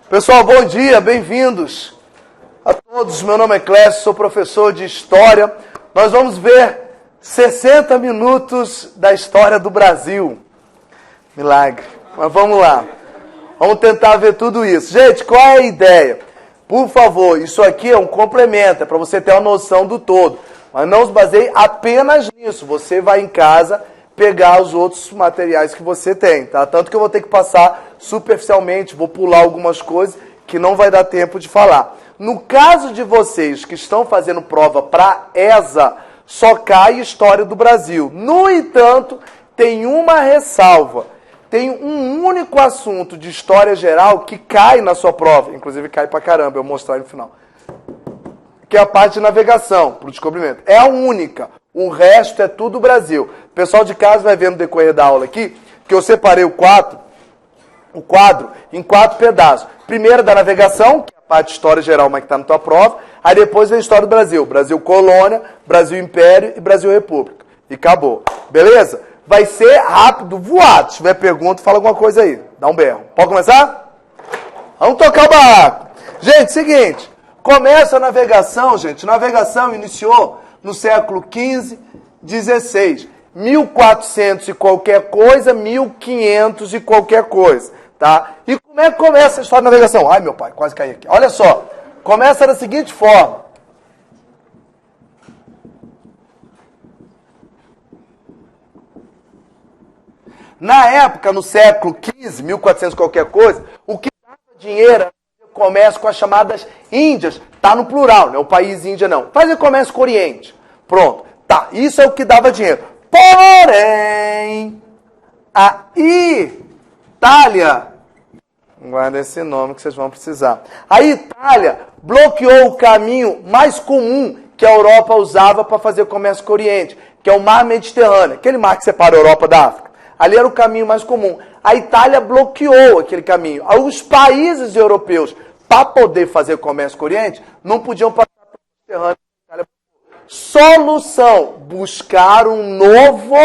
Pessoal, bom dia, bem-vindos a todos. Meu nome é Clécio, sou professor de História. Nós vamos ver 60 minutos da história do Brasil. Milagre. Mas vamos lá. Vamos tentar ver tudo isso. Gente, qual é a ideia? Por favor, isso aqui é um complemento, é para você ter uma noção do todo. Mas não se baseie apenas nisso. Você vai em casa pegar os outros materiais que você tem, tá? Tanto que eu vou ter que passar superficialmente, vou pular algumas coisas que não vai dar tempo de falar. No caso de vocês que estão fazendo prova para ESA, só cai História do Brasil. No entanto, tem uma ressalva. Tem um único assunto de História Geral que cai na sua prova. Inclusive cai pra caramba, eu vou mostrar no final. Que é a parte de navegação, para o descobrimento. É a única. O resto é tudo Brasil. O pessoal de casa vai ver no decorrer da aula aqui que eu separei o quadro em 4 pedaços. Primeiro da navegação, que é a parte de História Geral, mas que está na tua prova. Aí depois vem a História do Brasil. Brasil Colônia, Brasil Império e Brasil República. E acabou. Beleza? Vai ser rápido, voado. Se tiver pergunta, fala alguma coisa aí. Dá um berro. Pode começar? Vamos tocar o barraco. Gente, seguinte. Começa a navegação, gente. Navegação iniciou no século XV, XVI. 1400 e qualquer coisa, 1500 e qualquer coisa. Tá? E como é que começa a história da navegação? Ai, meu pai, quase caí aqui. Olha só. Começa da seguinte forma. Na época, no século XV, 1400 qualquer coisa, o que dava dinheiro era fazer comércio com as chamadas Índias. Tá no plural, não é o país Índia, não. Fazer comércio com o Oriente. Pronto. Tá, isso é o que dava dinheiro. Porém, a Itália, guarda esse nome que vocês vão precisar. A Itália bloqueou o caminho mais comum que a Europa usava para fazer comércio com o Oriente, que é o Mar Mediterrâneo, aquele mar que separa a Europa da África. Ali era o caminho mais comum. A Itália bloqueou aquele caminho. Os países europeus, para poder fazer comércio com o Oriente, não podiam passar pelo Mediterrâneo. Solução: buscar um novo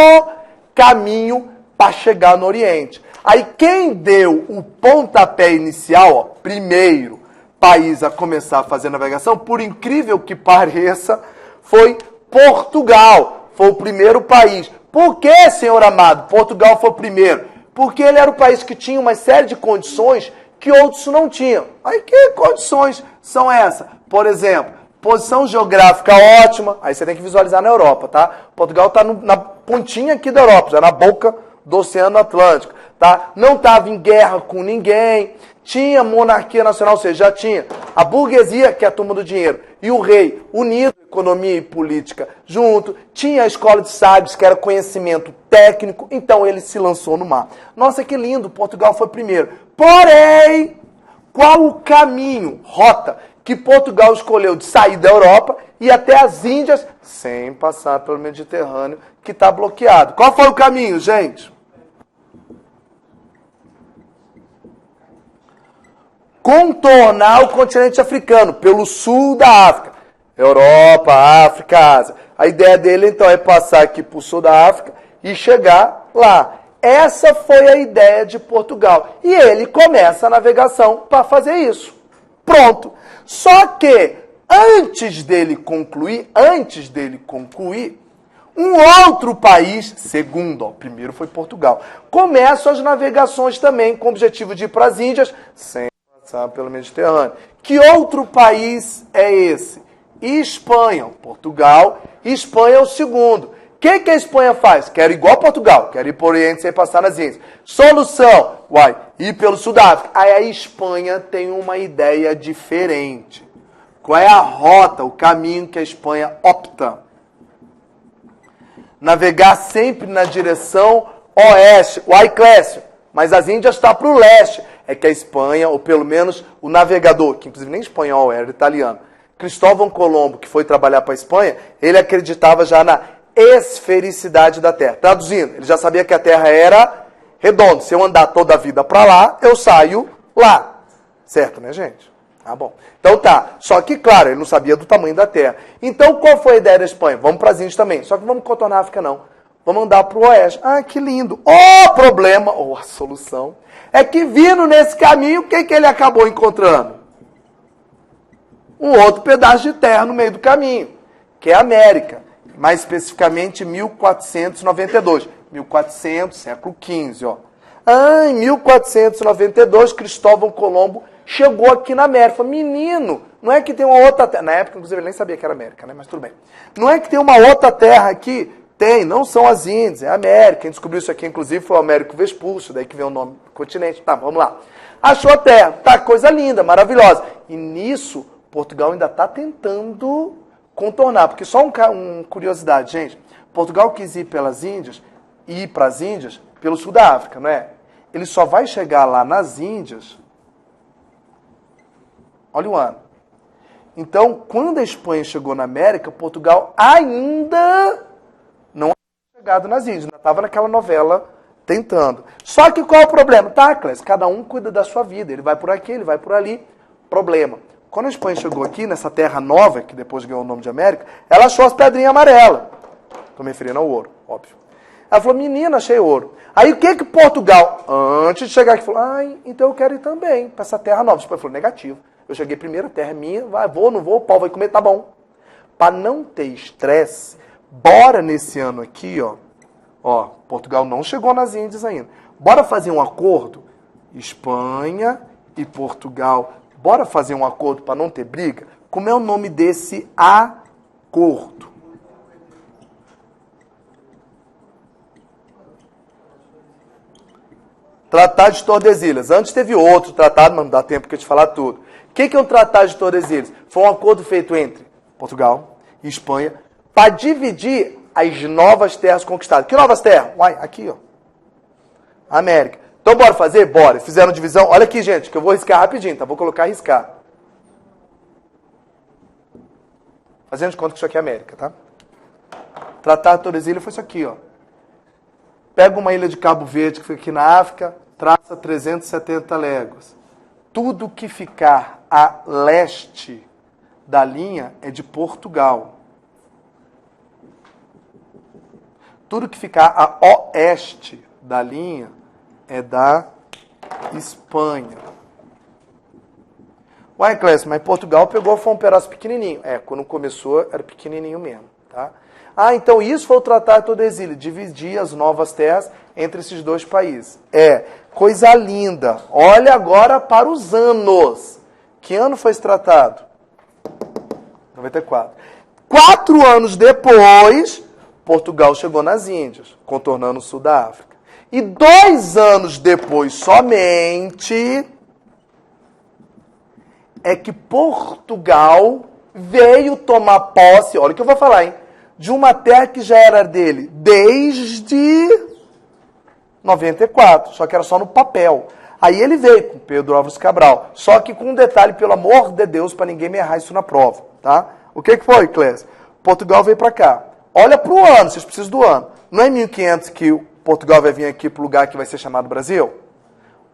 caminho para chegar no Oriente. Aí quem deu o pontapé inicial, primeiro país a começar a fazer navegação, por incrível que pareça, foi Portugal. Foi o primeiro país. Por que, senhor amado, Portugal foi o primeiro? Porque ele era o país que tinha uma série de condições que outros não tinham. Aí que condições são essas? Por exemplo, posição geográfica ótima. Aí você tem que visualizar na Europa, tá? Portugal está na pontinha aqui da Europa, já na boca do Oceano Atlântico, tá? Não estava em guerra com ninguém. Tinha monarquia nacional, ou seja, já tinha a burguesia, que é a turma do dinheiro, e o rei unido, economia e política junto. Tinha a escola de sábios, que era conhecimento técnico. Então ele se lançou no mar. Nossa, que lindo, Portugal foi primeiro. Porém, qual o caminho, rota, que Portugal escolheu de sair da Europa e até as Índias, sem passar pelo Mediterrâneo, que está bloqueado? Qual foi o caminho, gente? Contornar o continente africano, pelo sul da África. Europa, África, Ásia. A ideia dele, então, é passar aqui para o sul da África e chegar lá. Essa foi a ideia de Portugal. E ele começa a navegação para fazer isso. Pronto. Só que, antes dele concluir, um outro país, segundo, primeiro foi Portugal, começa as navegações também com o objetivo de ir para as Índias, sem passar pelo Mediterrâneo. Que outro país é esse? Espanha. Portugal, Espanha é o segundo. O que a Espanha faz? Quer ir igual a Portugal, quer ir para o Oriente sem passar nas Índias. Solução, ir pelo sul da África. Aí a Espanha tem uma ideia diferente. Qual é a rota, o caminho que a Espanha opta? Navegar sempre na direção oeste. Clécio, mas as Índias estão para o leste. É que a Espanha, ou pelo menos o navegador, que inclusive nem espanhol era italiano, Cristóvão Colombo, que foi trabalhar para a Espanha, ele acreditava já na esfericidade da Terra. Traduzindo, ele já sabia que a Terra era redonda. Se eu andar toda a vida para lá, eu saio lá. Certo, né, gente? Ah, bom. Então tá. Só que, claro, ele não sabia do tamanho da Terra. Então, qual foi a ideia da Espanha? Vamos para as Índias também. Só que vamos contornar a África, não. Vamos andar para o oeste. Ah, que lindo. O problema, ou a solução, é que vindo nesse caminho, o que ele acabou encontrando? Um outro pedaço de terra no meio do caminho, que é a América. Mais especificamente 1492. 1400, século XV, ó. Ah, em 1492, Cristóvão Colombo chegou aqui na América. Falei, menino, não é que tem uma outra terra... Na época, inclusive, ele nem sabia que era América, né? Mas tudo bem. Não é que tem uma outra terra aqui? Tem, não são as Índias, é a América. Quem descobriu isso aqui, inclusive, foi o Américo Vespúcio, daí que vem o nome do continente. Tá, vamos lá. Achou a terra. Tá, coisa linda, maravilhosa. E nisso, Portugal ainda está tentando contornar. Porque só uma curiosidade, gente. Portugal quis ir pelas Índias, ir para as Índias pelo sul da África, não é? Ele só vai chegar lá nas Índias... Olha o ano. Então, quando a Espanha chegou na América, Portugal ainda não tinha chegado nas Índias. Ainda estava naquela novela tentando. Só que qual é o problema? Tá, Clécio, cada um cuida da sua vida. Ele vai por aqui, ele vai por ali. Problema. Quando a Espanha chegou aqui, nessa terra nova, que depois ganhou o nome de América, ela achou as pedrinhas amarelas. Estou me referindo ao ouro, óbvio. Ela falou, menina, achei ouro. Aí o que Portugal, antes de chegar aqui, falou, então eu quero ir também para essa terra nova. A Espanha falou, negativo. Eu cheguei primeiro, a terra é minha, vou, não vou, o pau vai comer, tá bom. Para não ter estresse, bora nesse ano aqui, ó, Portugal não chegou nas Índias ainda. Bora fazer um acordo, Espanha e Portugal, bora fazer um acordo para não ter briga? Como é o nome desse acordo? Tratado de Tordesilhas. Antes teve outro tratado, mas não dá tempo de eu te falar tudo. O que é o Tratado de Tordesilhas? Foi um acordo feito entre Portugal e Espanha para dividir as novas terras conquistadas. Que novas terras? Uai, aqui, ó. América. Então, bora fazer? Bora. Fizeram divisão. Olha aqui, gente, que eu vou riscar rapidinho, tá? Vou colocar riscar. Fazendo de conta que isso aqui é América, tá? Tratado de Tordesilhas foi isso aqui, ó. Pega uma ilha de Cabo Verde, que fica aqui na África, traça 370 léguas. Tudo que ficar a leste da linha é de Portugal. Tudo que ficar a oeste da linha é da Espanha. Ué, Clécio, mas Portugal pegou, foi um pedaço pequenininho. Quando começou era pequenininho mesmo, tá? Então isso foi o Tratado de Tordesilhas, dividir as novas terras entre esses dois países. Coisa linda. Olha agora para os anos. Que ano foi esse tratado? 94. 4 anos depois, Portugal chegou nas Índias, contornando o sul da África. E 2 anos depois somente, é que Portugal veio tomar posse, olha o que eu vou falar, hein? De uma terra que já era dele desde 94, só que era só no papel. Aí ele veio com Pedro Álvares Cabral, só que com um detalhe, pelo amor de Deus, para ninguém me errar isso na prova, tá? O que foi, Clécio? Portugal veio para cá. Olha para o ano, vocês precisam do ano. Não é em 1500 que Portugal vai vir aqui para o lugar que vai ser chamado Brasil?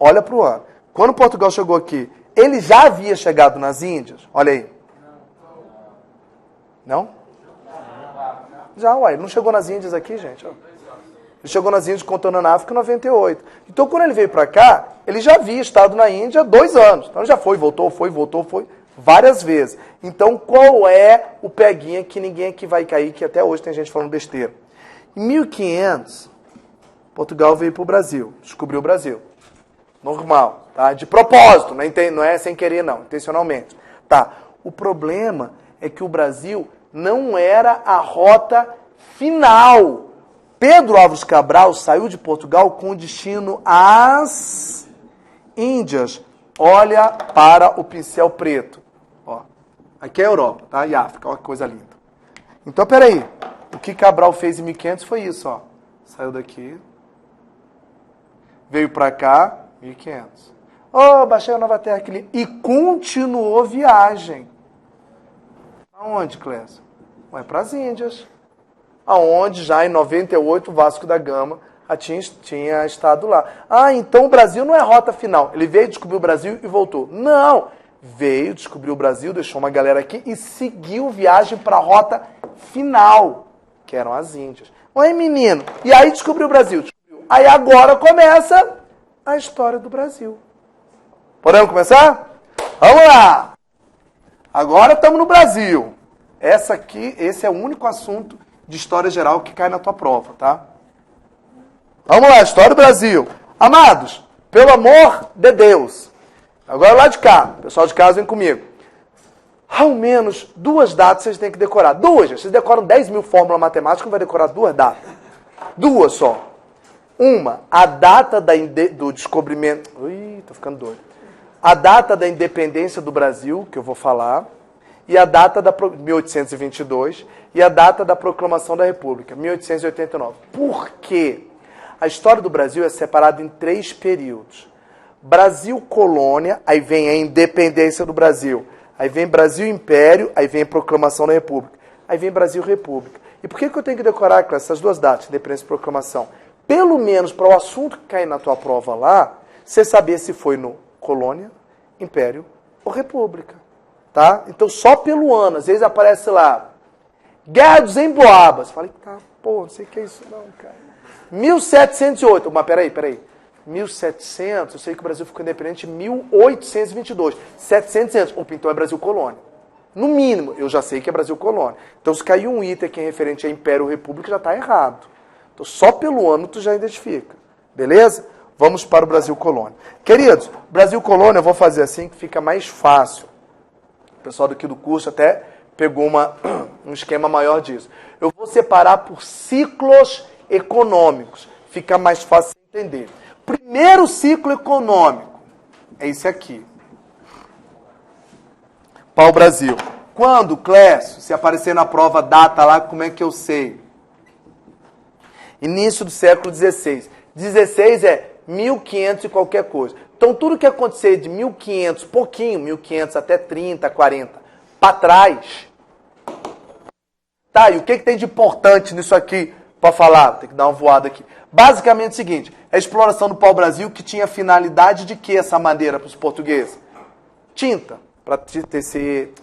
Olha para o ano. Quando Portugal chegou aqui, ele já havia chegado nas Índias? Olha aí. Não? Já, uai, ele não chegou nas Índias aqui, gente. Ó. Ele chegou nas Índias contornando a África em 98. Então, quando ele veio para cá, ele já havia estado na Índia há 2 anos. Então, ele já foi, voltou, várias vezes. Então, qual é o peguinha que ninguém aqui vai cair, que até hoje tem gente falando besteira? Em 1500, Portugal veio para o Brasil, descobriu o Brasil. Normal, tá? De propósito, não é sem querer, não, intencionalmente. Tá. O problema é que o Brasil não era a rota final. Pedro Álvares Cabral saiu de Portugal com destino às Índias. Olha para o pincel preto. Ó, aqui é a Europa, tá? E África, olha que coisa linda. Então, peraí. O que Cabral fez em 1500 foi isso, ó. Saiu daqui. Veio para cá, 1500. Baixei a Nova Terra aqui. E continuou viagem. Aonde, Clécio? Para as Índias. Aonde já em 98 o Vasco da Gama tinha estado lá. Então o Brasil não é a rota final. Ele veio descobrir o Brasil e voltou. Não! Veio descobrir o Brasil, deixou uma galera aqui e seguiu viagem para a rota final, que eram as Índias. Oi, menino. E aí descobriu o Brasil. Aí agora começa a história do Brasil. Podemos começar? Vamos lá! Agora estamos no Brasil. Esse é o único assunto de história geral que cai na tua prova, tá? Vamos lá, história do Brasil. Amados, pelo amor de Deus. Agora lá de cá, pessoal de casa vem comigo. Ao menos 2 datas vocês têm que decorar. 2, vocês decoram 10 mil fórmulas matemáticas, não vai decorar 2 datas. 2 só. Uma, a data do descobrimento... Ui, tô ficando doido. A data da independência do Brasil, que eu vou falar, e a data da 1822, e a data da proclamação da República, 1889. Por quê? A história do Brasil é separada em 3 períodos. Brasil colônia, aí vem a independência do Brasil. Aí vem Brasil Império, aí vem a proclamação da República. Aí vem Brasil República. E por que eu tenho que decorar essas 2 datas, independência e proclamação? Pelo menos para o assunto que cair na tua prova lá, você saber se foi no colônia, Império ou República. Tá? Então só pelo ano, às vezes aparece lá, Guerra dos Emboabas. Falei, tá, pô, não sei o que é isso não, cara. 1708, mas peraí. 1700, eu sei que o Brasil ficou independente em 1822. 700, opa, então é Brasil colônia. No mínimo, eu já sei que é Brasil colônia. Então se cair um item que é referente a Império ou República, já está errado. Então só pelo ano tu já identifica. Beleza? Vamos para o Brasil colônia. Queridos, Brasil colônia eu vou fazer assim que fica mais fácil. O pessoal daqui do curso até pegou um esquema maior disso. Eu vou separar por ciclos econômicos. Fica mais fácil de entender. Primeiro ciclo econômico é esse aqui. Pau-Brasil. Quando, Clécio, se aparecer na prova data lá, como é que eu sei? Início do século XVI. 16 é 1500 e qualquer coisa. Então, tudo que acontecer de 1500, pouquinho, 1500 até 30, 40, para trás. Tá, e o que tem de importante nisso aqui para falar? Tem que dar uma voada aqui. Basicamente é o seguinte, a exploração do pau-brasil que tinha finalidade de que essa madeira para os portugueses? Tinta, para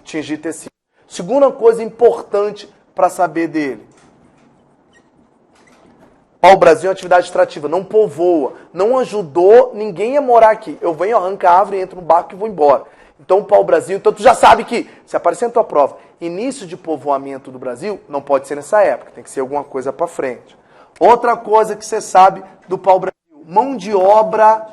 tingir tecido. Segunda coisa importante para saber dele. Pau-brasil é uma atividade extrativa, não povoa, não ajudou ninguém a morar aqui. Eu venho, arranco a árvore, entro no barco e vou embora. Então, o pau-brasil, então tu já sabe que, se aparecer na tua prova, início de povoamento do Brasil, não pode ser nessa época, tem que ser alguma coisa para frente. Outra coisa que você sabe do pau-brasil, mão de obra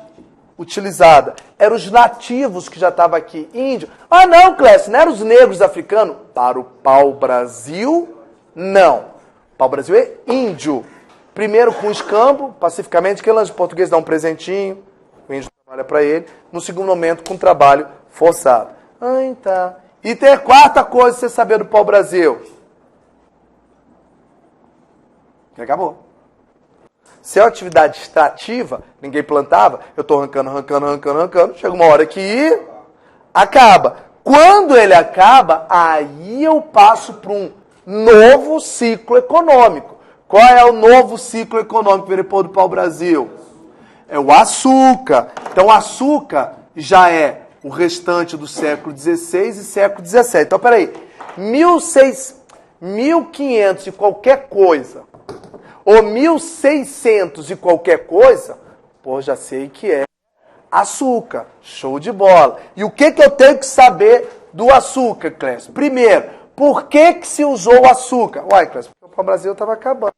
utilizada. Eram os nativos que já estavam aqui, índio. Ah não, Clécio, não eram os negros africanos? Para o pau-brasil, não. Pau-brasil é índio. Primeiro com escambo, pacificamente, que os portugueses dão um presentinho, o índio trabalha para ele. No segundo momento, com trabalho forçado. Ah, tá. E tem a quarta coisa que você saber do pau-brasil. Que acabou. Se é uma atividade extrativa, ninguém plantava, eu estou arrancando, chega uma hora que acaba. Quando ele acaba, aí eu passo para um novo ciclo econômico. Qual é o novo ciclo econômico depois do pau-brasil? É o açúcar. Então, o açúcar já é o restante do século XVI e século XVII. Então, peraí, 1500 e qualquer coisa, ou 1600 e qualquer coisa, pô, já sei que é açúcar. Show de bola. E o que eu tenho que saber do açúcar, Clécio? Primeiro, por que se usou o açúcar? Uai, Clécio, porque o Brasil estava acabando.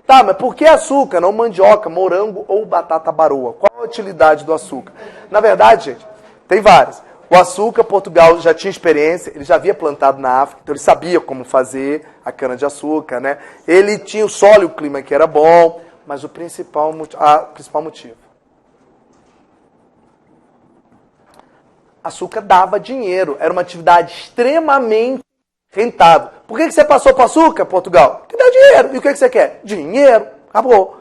Tá, mas por que açúcar, não mandioca, morango ou batata baroa? Qual a utilidade do açúcar? Na verdade, gente, tem várias. O açúcar, Portugal já tinha experiência, ele já havia plantado na África, então ele sabia como fazer a cana-de-açúcar, né? Ele tinha o solo e o clima que era bom, mas o principal motivo. Açúcar dava dinheiro, era uma atividade extremamente rentável. Por que você passou para o açúcar, Portugal? Porque dá dinheiro. E o que você quer? Dinheiro. Acabou.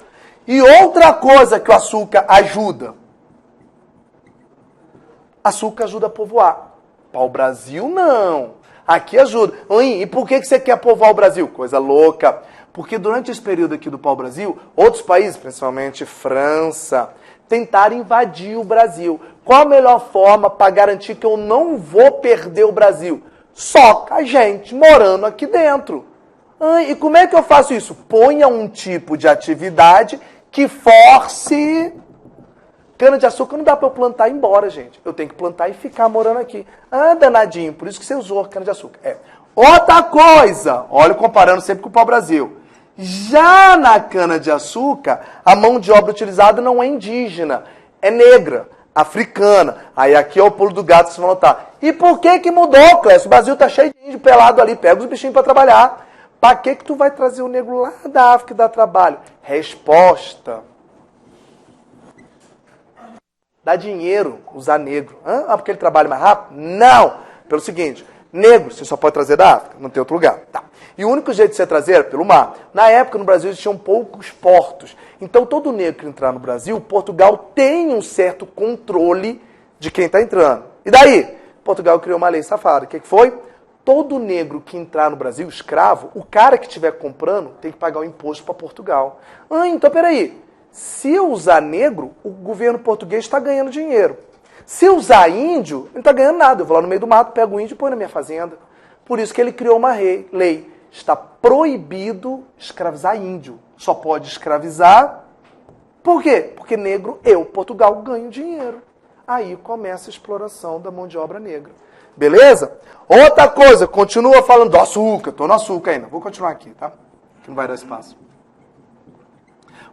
E outra coisa que o açúcar ajuda. Açúcar ajuda a povoar. Pau-Brasil, não. Aqui ajuda. E por que você quer povoar o Brasil? Coisa louca. Porque durante esse período aqui do pau-Brasil, outros países, principalmente França, tentaram invadir o Brasil. Qual a melhor forma para garantir que eu não vou perder o Brasil? Só com a gente morando aqui dentro. E como é que eu faço isso? Ponha um tipo de atividade que force... Cana-de-açúcar não dá para eu plantar e ir embora, gente. Eu tenho que plantar e ficar morando aqui. Danadinho, por isso que você usou cana-de-açúcar. Outra coisa, olha, comparando sempre com o pau-brasil. Já na cana-de-açúcar, a mão de obra utilizada não é indígena, é negra, africana. Aí aqui é o pulo do gato, vocês vão notar. E por que mudou, Clécio? O Brasil tá cheio de índio pelado ali, pega os bichinhos para trabalhar. Para que tu vai trazer o negro lá da África e dar trabalho? Resposta. Dá dinheiro usar negro. Porque ele trabalha mais rápido? Não! Pelo seguinte, negro você só pode trazer da África, não tem outro lugar. Tá. E o único jeito de você trazer era pelo mar. Na época, no Brasil, existiam poucos portos. Então, todo negro que entrar no Brasil, Portugal tem um certo controle de quem está entrando. E daí? Portugal criou uma lei safada. O que foi? Todo negro que entrar no Brasil, escravo, o cara que estiver comprando tem que pagar o imposto para Portugal. Então, peraí. Se eu usar negro, o governo português está ganhando dinheiro. Se eu usar índio, ele não está ganhando nada. Eu vou lá no meio do mato, pego o índio e põe na minha fazenda. Por isso que ele criou uma lei. Está proibido escravizar índio. Só pode escravizar. Por quê? Porque negro, Portugal, ganho dinheiro. Aí começa a exploração da mão de obra negra. Beleza? Outra coisa, continua falando do açúcar. Estou no açúcar ainda. Vou continuar aqui, tá? Que não vai dar espaço.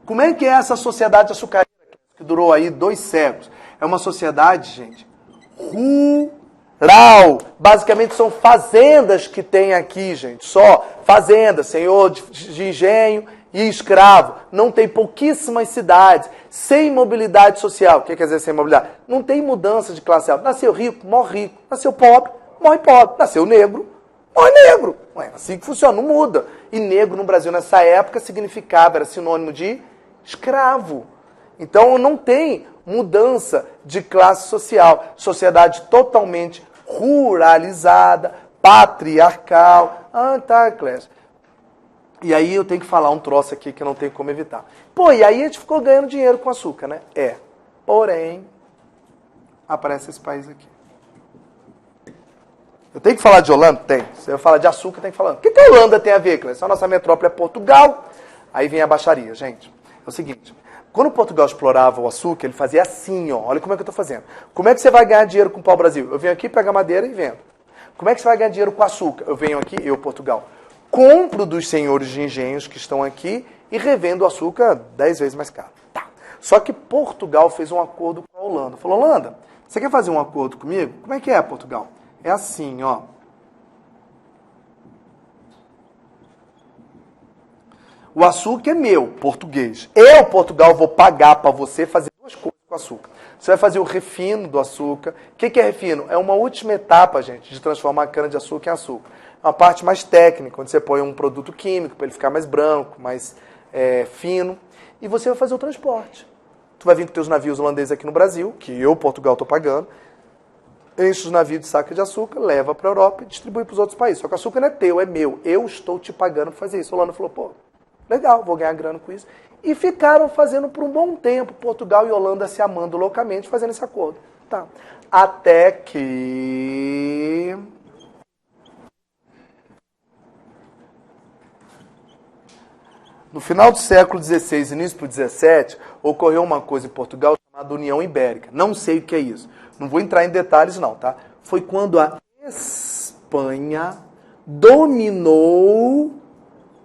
Como é que é essa sociedade açucareira que durou aí 2 séculos? É uma sociedade, gente, rural. Basicamente são fazendas que tem aqui, gente. Só fazendas, senhor de engenho e escravo. Não tem pouquíssimas cidades, sem mobilidade social. O que quer dizer sem mobilidade? Não tem mudança de classe alta. Nasceu rico, morre rico. Nasceu pobre, morre pobre. Nasceu negro, morre negro. É assim que funciona, não muda. E negro no Brasil nessa época significava, era sinônimo de escravo. Então não tem mudança de classe social. Sociedade totalmente ruralizada, patriarcal. Tá, Clécio. E aí eu tenho que falar um troço aqui que não tem como evitar. E aí a gente ficou ganhando dinheiro com açúcar, né? Porém, aparece esse país aqui. Eu tenho que falar de Holanda? Tem. Se eu falar de açúcar, tem que falar. O que a Holanda tem a ver, Clécio? A nossa metrópole é Portugal. Aí vem a baixaria, gente. É o seguinte, quando Portugal explorava o açúcar, ele fazia assim, ó. Olha como é que eu estou fazendo. Como é que você vai ganhar dinheiro com o pau-brasil? Eu venho aqui, pego a madeira e vendo. Como é que você vai ganhar dinheiro com açúcar? Eu venho aqui, Portugal, compro dos senhores de engenhos que estão aqui e revendo o açúcar 10 vezes mais caro. Tá. Só que Portugal fez um acordo com a Holanda. Falou, Holanda, você quer fazer um acordo comigo? Como é que é, Portugal? É assim, ó. O açúcar é meu, português. Eu, Portugal, vou pagar para você fazer 2 coisas com açúcar. Você vai fazer o refino do açúcar. O que é refino? É uma última etapa, gente, de transformar a cana-de-açúcar em açúcar. É uma parte mais técnica, onde você põe um produto químico para ele ficar mais branco, mais fino. E você vai fazer o transporte. Tu vai vir com teus navios holandeses aqui no Brasil, que eu, Portugal, estou pagando. Enche os navios de saca de açúcar, leva para a Europa e distribui para os outros países. Só que o açúcar não é teu, é meu. Eu estou te pagando para fazer isso. A Holanda falou, legal, vou ganhar grana com isso. E ficaram fazendo por um bom tempo, Portugal e Holanda se amando loucamente, fazendo esse acordo. Tá. Até que... no final do século XVI, início para o XVII, ocorreu uma coisa em Portugal chamada União Ibérica. Não sei o que é isso. Não vou entrar em detalhes não, tá? Foi quando a Espanha dominou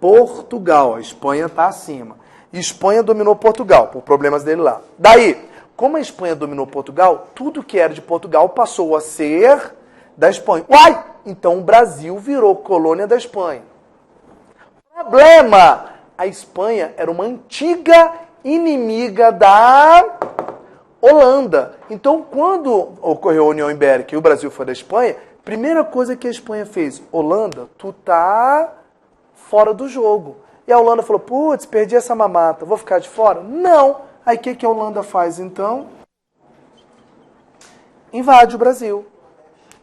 Portugal. A Espanha está acima. Espanha dominou Portugal, por problemas dele lá. Daí, como a Espanha dominou Portugal, tudo que era de Portugal passou a ser da Espanha. Uai! Então o Brasil virou colônia da Espanha. Problema! A Espanha era uma antiga inimiga da Holanda. Então, quando ocorreu a União Ibérica e o Brasil foi da Espanha, primeira coisa que a Espanha fez, Holanda, tu tá fora do jogo. E a Holanda falou, putz, perdi essa mamata, vou ficar de fora? Não. Aí o que a Holanda faz então? Invade o Brasil.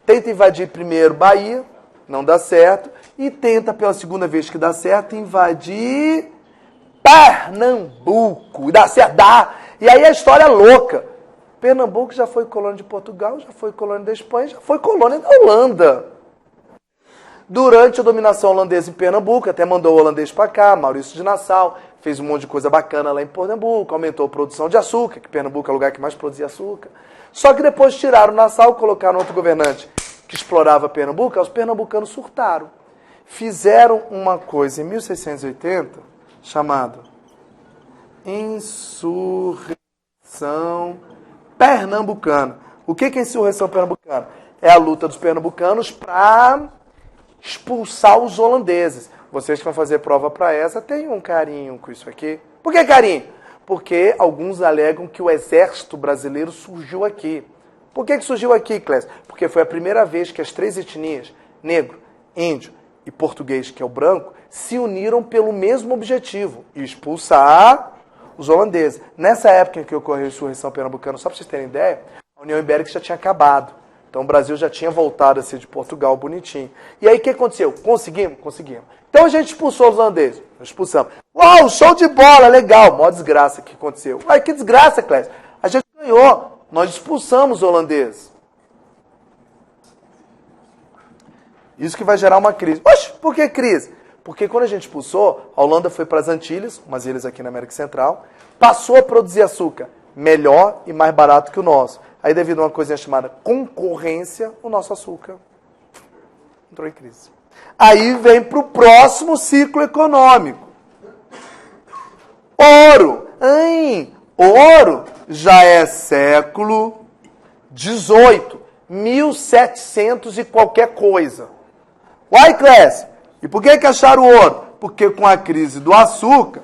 Tenta invadir primeiro Bahia, não dá certo. E tenta pela segunda vez que dá certo invadir Pernambuco. E dá certo, dá. E aí a história é louca. Pernambuco já foi colônia de Portugal, já foi colônia da Espanha, já foi colônia da Holanda. Durante a dominação holandesa em Pernambuco, até mandou o holandês para cá, Maurício de Nassau, fez um monte de coisa bacana lá em Pernambuco, aumentou a produção de açúcar, que Pernambuco é o lugar que mais produzia açúcar. Só que depois tiraram Nassau, colocaram outro governante que explorava Pernambuco, os pernambucanos surtaram. Fizeram uma coisa em 1680 chamada Insurreição Pernambucana. O que é a insurreição pernambucana? É a luta dos pernambucanos para expulsar os holandeses. Vocês que vão fazer prova para essa, tenham um carinho com isso aqui. Por que carinho? Porque alguns alegam que o exército brasileiro surgiu aqui. Por que surgiu aqui, Clécio? Porque foi a primeira vez que as três etnias, negro, índio e português, que é o branco, se uniram pelo mesmo objetivo, expulsar os holandeses. Nessa época em que ocorreu a insurreição pernambucana, só para vocês terem ideia, a União Ibérica já tinha acabado. Então o Brasil já tinha voltado a ser de Portugal bonitinho. E aí o que aconteceu? Conseguimos? Conseguimos. Então a gente expulsou os holandeses. Expulsamos. Uau, show de bola, legal. Mó desgraça que aconteceu. Uai, que desgraça, Clécio. A gente ganhou. Nós expulsamos os holandeses. Isso que vai gerar uma crise. Oxe, por que crise? Porque quando a gente expulsou, a Holanda foi para as Antilhas, umas ilhas aqui na América Central, passou a produzir açúcar melhor e mais barato que o nosso. Aí, devido a uma coisinha chamada concorrência, o nosso açúcar entrou em crise. Aí vem para o próximo ciclo econômico. Ouro. Ouro já é século XVIII, 1700 e qualquer coisa. Uai, Clécio, e por que acharam o ouro? Porque com a crise do açúcar,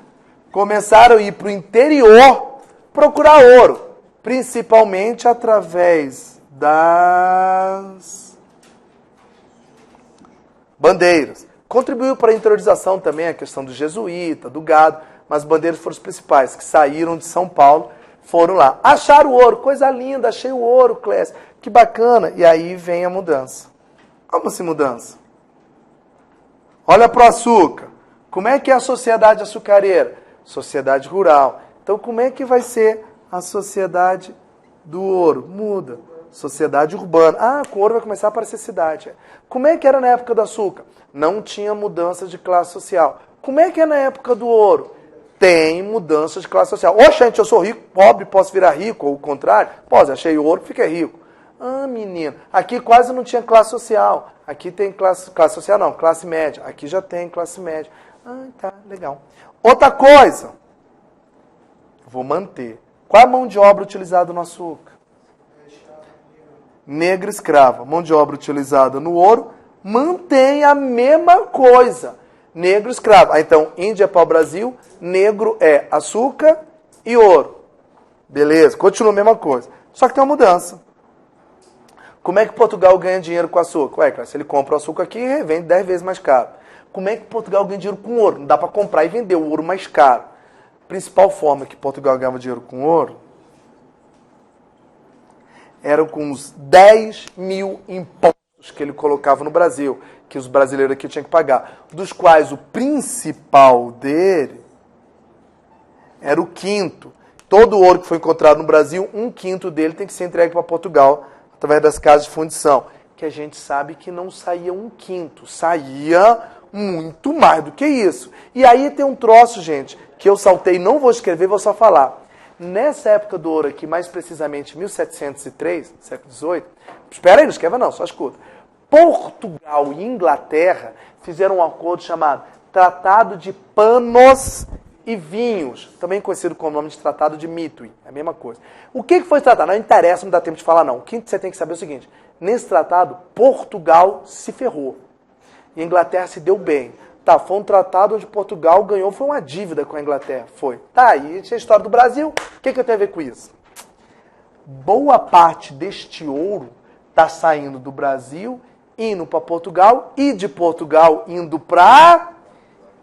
começaram a ir para o interior procurar ouro. Principalmente através das bandeiras. Contribuiu para a interiorização também a questão do jesuíta, do gado, mas bandeiras foram os principais, que saíram de São Paulo, foram lá. Acharam o ouro, coisa linda, achei o ouro, Clécio, que bacana. E aí vem a mudança. Como assim mudança? Olha para o açúcar. Como é que é a sociedade açucareira? Sociedade rural. Então como é que vai ser a sociedade do ouro? Muda. Sociedade urbana. Ah, com o ouro vai começar a aparecer cidade. Como é que era na época do açúcar? Não tinha mudança de classe social. Como é que é na época do ouro? Tem mudança de classe social. Ô, gente, eu sou rico, pobre, posso virar rico, ou o contrário? Posso, achei ouro, fiquei rico. Ah, menino, aqui quase não tinha classe social. Aqui tem classe social não, classe média. Aqui já tem classe média. Ah, tá, legal. Outra coisa, vou manter. Qual é a mão de obra utilizada no açúcar? Negra escrava. Mão de obra utilizada no ouro, mantém a mesma coisa. Negro escravo. Ah, então, Índia é pau-brasil, negro é açúcar e ouro. Beleza, continua a mesma coisa. Só que tem uma mudança. Como é que Portugal ganha dinheiro com açúcar? Ué, cara, se ele compra o açúcar aqui, revende 10 vezes mais caro. Como é que Portugal ganha dinheiro com ouro? Não dá para comprar e vender o ouro mais caro. A principal forma que Portugal ganhava dinheiro com ouro era com os 10 mil impostos que ele colocava no Brasil, que os brasileiros aqui tinham que pagar, dos quais o principal dele era o quinto. Todo o ouro que foi encontrado no Brasil, 1/5 dele tem que ser entregue para Portugal, através das casas de fundição, que a gente sabe que não saía 1/5, saía muito mais do que isso. E aí tem um troço, gente, que eu saltei, não vou escrever, vou só falar. Nessa época do ouro aqui, mais precisamente 1703, século XVIII, espera aí, não escreva não, só escuta. Portugal e Inglaterra fizeram um acordo chamado Tratado de Panos e Vinhos, também conhecido com o nome de Tratado de Mitui, é a mesma coisa. O que foi tratado? Não interessa, não dá tempo de falar não. O que você tem que saber é o seguinte, nesse tratado, Portugal se ferrou e a Inglaterra se deu bem. Tá, foi um tratado onde Portugal ganhou, foi uma dívida com a Inglaterra, foi. Tá, e a história do Brasil, o que eu tenho a ver com isso? Boa parte deste ouro está saindo do Brasil, indo para Portugal, e de Portugal indo para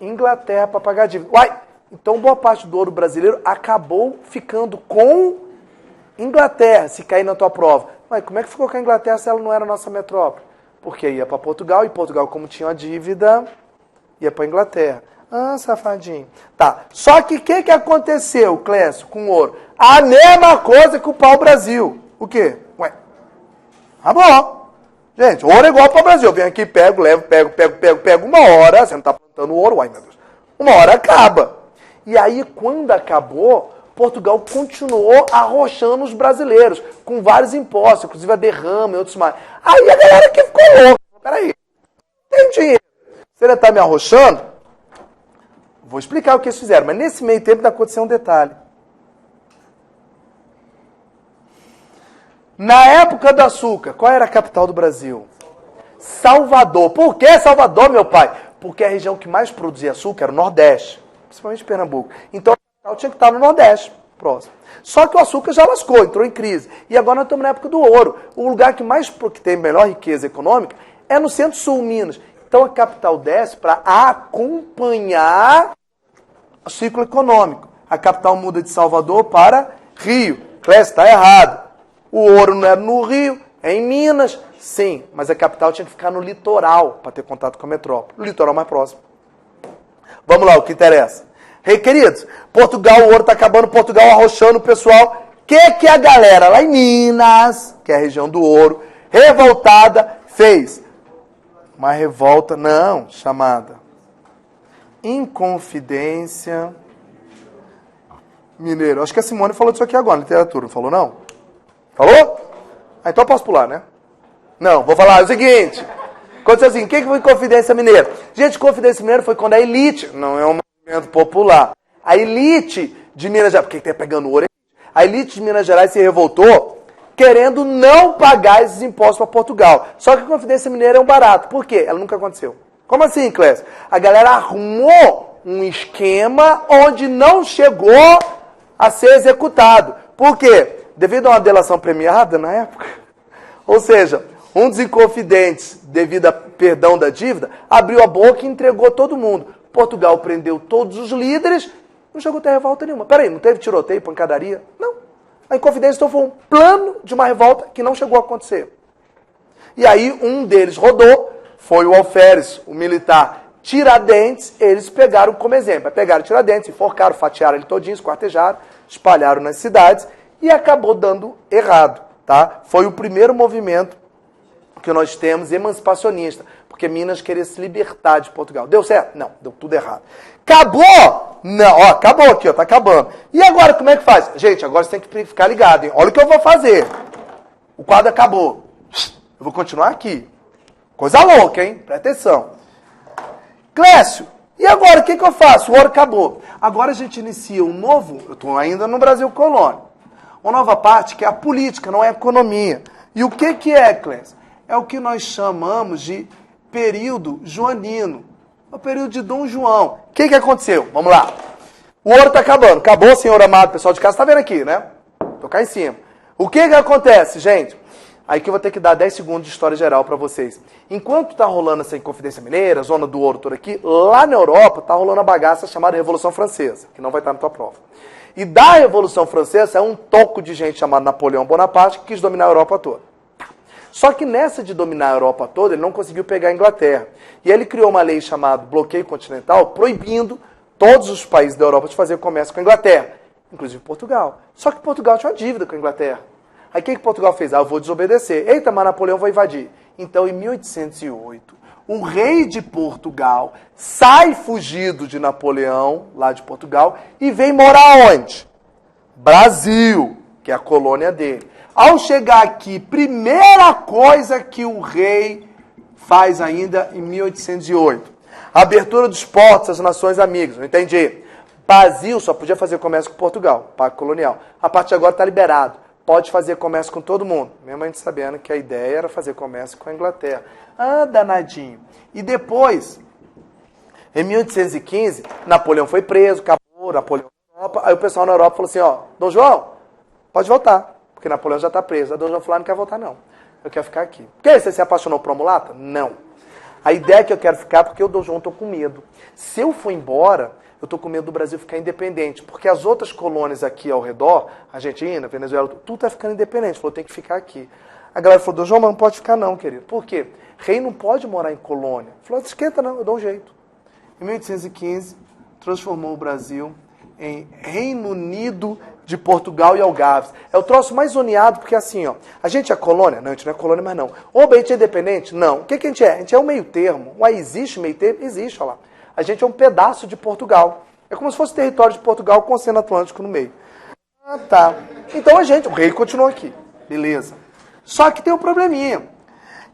Inglaterra para pagar dívida. Uai, então boa parte do ouro brasileiro acabou ficando com Inglaterra, se cair na tua prova. Uai, como é que ficou com a Inglaterra se ela não era nossa metrópole? Porque ia para Portugal, e Portugal, como tinha uma dívida, ia para a Inglaterra. Ah, safadinho. Tá, só que o que aconteceu, Clécio, com o ouro? A mesma coisa que o pau-brasil. O quê? Ué, tá bom. Gente, ouro é igual para o Brasil. Eu venho aqui, pego, levo, pego. Uma hora, você não está plantando ouro, ai meu Deus. Uma hora acaba. E aí, quando acabou, Portugal continuou arrochando os brasileiros, com vários impostos, inclusive a derrama e outros mais. Aí a galera que ficou louca. Peraí, tem dinheiro. Você ainda está me arrochando? Vou explicar o que eles fizeram, mas nesse meio tempo aconteceu um detalhe. Na época do açúcar, qual era a capital do Brasil? Salvador. Por que Salvador, meu pai? Porque a região que mais produzia açúcar era o Nordeste, principalmente Pernambuco. Então a capital tinha que estar no Nordeste, próximo. Só que o açúcar já lascou, entrou em crise. E agora nós estamos na época do ouro. O lugar que tem melhor riqueza econômica é no centro-sul, Minas. Então a capital desce para acompanhar o ciclo econômico. A capital muda de Salvador para Rio. Clécio, está errado. O ouro não era no Rio, é em Minas. Sim, mas a capital tinha que ficar no litoral para ter contato com a metrópole. O litoral mais próximo. Vamos lá, o que interessa. Queridos, Portugal, o ouro está acabando, Portugal arrochando o pessoal. O que a galera lá em Minas, que é a região do ouro, revoltada, fez? Uma revolta, chamada Inconfidência Mineira. Acho que a Simone falou disso aqui agora, na literatura, não falou não? Falou? Então eu posso pular, né? Não, vou falar o seguinte. Aconteceu assim, o que foi Inconfidência Mineira? Gente, Inconfidência Mineira foi quando a elite, não é um movimento popular, a elite de Minas Gerais, porque está pegando ouro, a elite de Minas Gerais se revoltou querendo não pagar esses impostos para Portugal. Só que a Inconfidência Mineira é um barato. Por quê? Ela nunca aconteceu. Como assim, Clécio? A galera arrumou um esquema onde não chegou a ser executado. Por quê? Devido a uma delação premiada na época. Ou seja, um dos inconfidentes, devido a perdão da dívida, abriu a boca e entregou todo mundo. Portugal prendeu todos os líderes, não chegou a ter revolta nenhuma. Peraí, não teve tiroteio, pancadaria? Não. A Inconfidência então foi um plano de uma revolta que não chegou a acontecer. E aí um deles rodou, foi o alferes, o militar Tiradentes, eles pegaram como exemplo. Pegaram Tiradentes, enforcaram, fatiaram ele todinho, esquartejaram, espalharam nas cidades e acabou dando errado. Tá? Foi o primeiro movimento que nós temos emancipacionista, porque Minas queria se libertar de Portugal. Deu certo? Não, deu tudo errado. Acabou? Não, ó, acabou aqui, ó, tá acabando. E agora, como é que faz? Gente, agora você tem que ficar ligado, hein? Olha o que eu vou fazer. O quadro acabou. Eu vou continuar aqui. Coisa louca, hein? Presta atenção. Clécio, e agora, o que eu faço? O ouro acabou. Agora a gente inicia um novo, eu estou ainda no Brasil colônia, uma nova parte que é a política, não é a economia. E o que é, Clécio? É o que nós chamamos de período joanino, o período de Dom João. O que aconteceu? Vamos lá. O ouro está acabando. Acabou, senhor amado, pessoal de casa está vendo aqui, né? Estou cá em cima. O que acontece, gente? Aí que eu vou ter que dar 10 segundos de história geral para vocês. Enquanto está rolando essa Inconfidência Mineira, zona do ouro toda aqui, lá na Europa está rolando a bagaça chamada Revolução Francesa, que não vai estar na tua prova. E da Revolução Francesa é um toco de gente chamado Napoleão Bonaparte que quis dominar a Europa toda. Só que nessa de dominar a Europa toda, ele não conseguiu pegar a Inglaterra. E ele criou uma lei chamada Bloqueio Continental, proibindo todos os países da Europa de fazer comércio com a Inglaterra, inclusive Portugal. Só que Portugal tinha uma dívida com a Inglaterra. Aí o que Portugal fez? Eu vou desobedecer. Eita, mas Napoleão vai invadir. Então, em 1808, o rei de Portugal sai fugido de Napoleão, lá de Portugal, e vem morar onde? Brasil, que é a colônia dele. Ao chegar aqui, primeira coisa que o rei faz ainda em 1808, abertura dos portos às nações amigas, não entendi. Brasil só podia fazer comércio com Portugal, pacto colonial. A partir de agora está liberado. Pode fazer comércio com todo mundo. Mesmo a gente sabendo que a ideia era fazer comércio com a Inglaterra. Ah, danadinho. E depois, em 1815, Napoleão foi preso, acabou, Napoleão na Europa. Aí o pessoal na Europa falou assim, ó, Dom João, pode voltar, porque Napoleão já está preso. A Dom João falou, não quer voltar não, eu quero ficar aqui. Por que? Você se apaixonou por uma mulata? Não. A ideia é que eu quero ficar porque eu, Dom João, estou com medo. Se eu for embora, eu estou com medo do Brasil ficar independente, porque as outras colônias aqui ao redor, Argentina, Venezuela, tudo está ficando independente. Falou, tem que ficar aqui. A galera falou, Dom João, mas não pode ficar não, querido. Por quê? Rei não pode morar em colônia. Falou, esquenta não, eu dou um jeito. Em 1815, transformou o Brasil em Reino Unido de de Portugal e Algarves. É o troço mais zoneado, porque assim, ó, a gente é colônia? Não, a gente não é colônia mais não. Ou a gente é independente? Não. O que a gente é? A gente é um meio termo. Ué, existe meio termo? Existe, olha lá. A gente é um pedaço de Portugal. É como se fosse território de Portugal com o Oceano Atlântico no meio. Ah, tá. Então o rei continua aqui. Beleza. Só que tem um probleminha.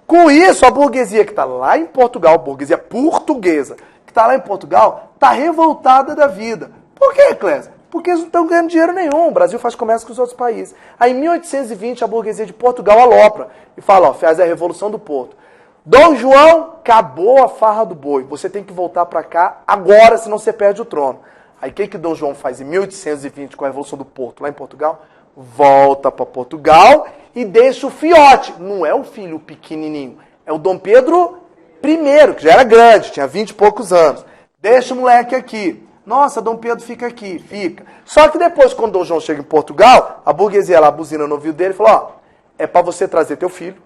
Com isso, a burguesia que está lá em Portugal, a burguesia portuguesa, que está lá em Portugal, está revoltada da vida. Por quê, Clésia? Porque eles não estão ganhando dinheiro nenhum. O Brasil faz comércio com os outros países. Aí, em 1820, a burguesia de Portugal alopra e fala, ó, faz a Revolução do Porto. Dom João, acabou a farra do boi. Você tem que voltar para cá agora, senão você perde o trono. Aí, o que Dom João faz em 1820 com a Revolução do Porto, lá em Portugal? Volta para Portugal e deixa o fiote. Não é o filho pequenininho, é o Dom Pedro I, que já era grande, tinha 20 e poucos anos. Deixa o moleque aqui. Nossa, Dom Pedro fica aqui, fica. Só que depois, quando Dom João chega em Portugal, a burguesia lá buzina no ouvido dele e falou, ó, é para você trazer teu filho,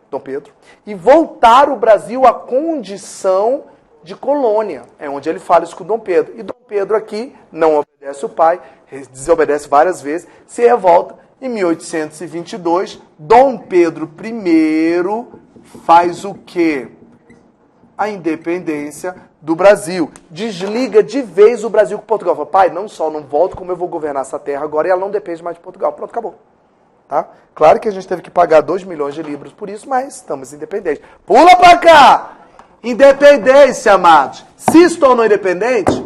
Dom Pedro, e voltar o Brasil à condição de colônia. É onde ele fala isso com Dom Pedro. E Dom Pedro aqui não obedece o pai, desobedece várias vezes, se revolta. Em 1822, Dom Pedro I faz o quê? A independência do Brasil. Desliga de vez o Brasil com Portugal. Fala, pai, não só não volto, como eu vou governar essa terra agora e ela não depende mais de Portugal. Pronto, acabou. Tá? Claro que a gente teve que pagar 2 milhões de libras por isso, mas estamos independentes. Pula pra cá! Independência, amados. Se se tornou independente,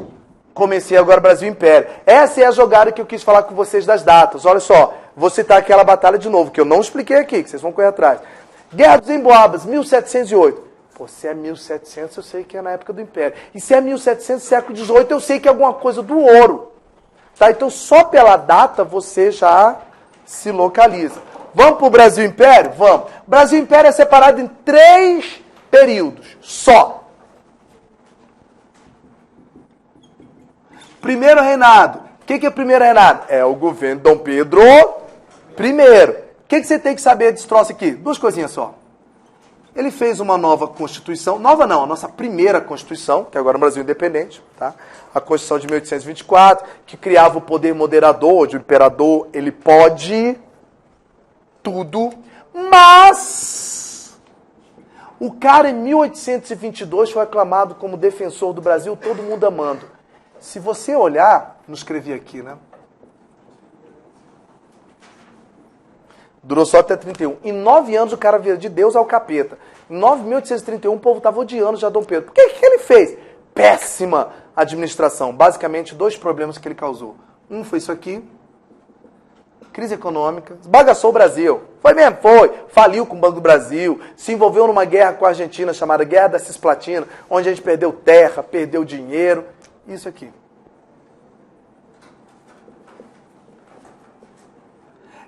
comecei agora Brasil Império. Essa é a jogada que eu quis falar com vocês das datas. Olha só, vou citar aquela batalha de novo, que eu não expliquei aqui, que vocês vão correr atrás. Guerra dos Emboabas, 1708. Pô, se é 1700, eu sei que é na época do Império. E se é 1700, século XVIII, eu sei que é alguma coisa do ouro. Tá? Então, só pela data, você já se localiza. Vamos para o Brasil Império? Vamos. O Brasil Império é separado em 3 períodos, só. Primeiro reinado. O que é o primeiro reinado? É o governo Dom Pedro I. O que você tem que saber desse troço aqui? 2 coisinhas só. Ele fez uma nova Constituição, nova não, a nossa primeira Constituição, que agora é o Brasil independente, tá? A Constituição de 1824, que criava o poder moderador, onde o imperador, ele pode tudo, mas o cara em 1822 foi aclamado como defensor do Brasil, todo mundo amando. Se você olhar, não escrevi aqui, né? Durou só até 31. Em 9 anos o cara vira de Deus ao capeta. Em 1831 o povo estava odiando já Dom Pedro. Por que ele fez? Péssima administração. Basicamente 2 problemas que ele causou. Um foi isso aqui. Crise econômica. Esbagaçou o Brasil. Foi mesmo? Foi. Faliu com o Banco do Brasil. Se envolveu numa guerra com a Argentina chamada Guerra da Cisplatina, onde a gente perdeu terra, perdeu dinheiro. Isso aqui.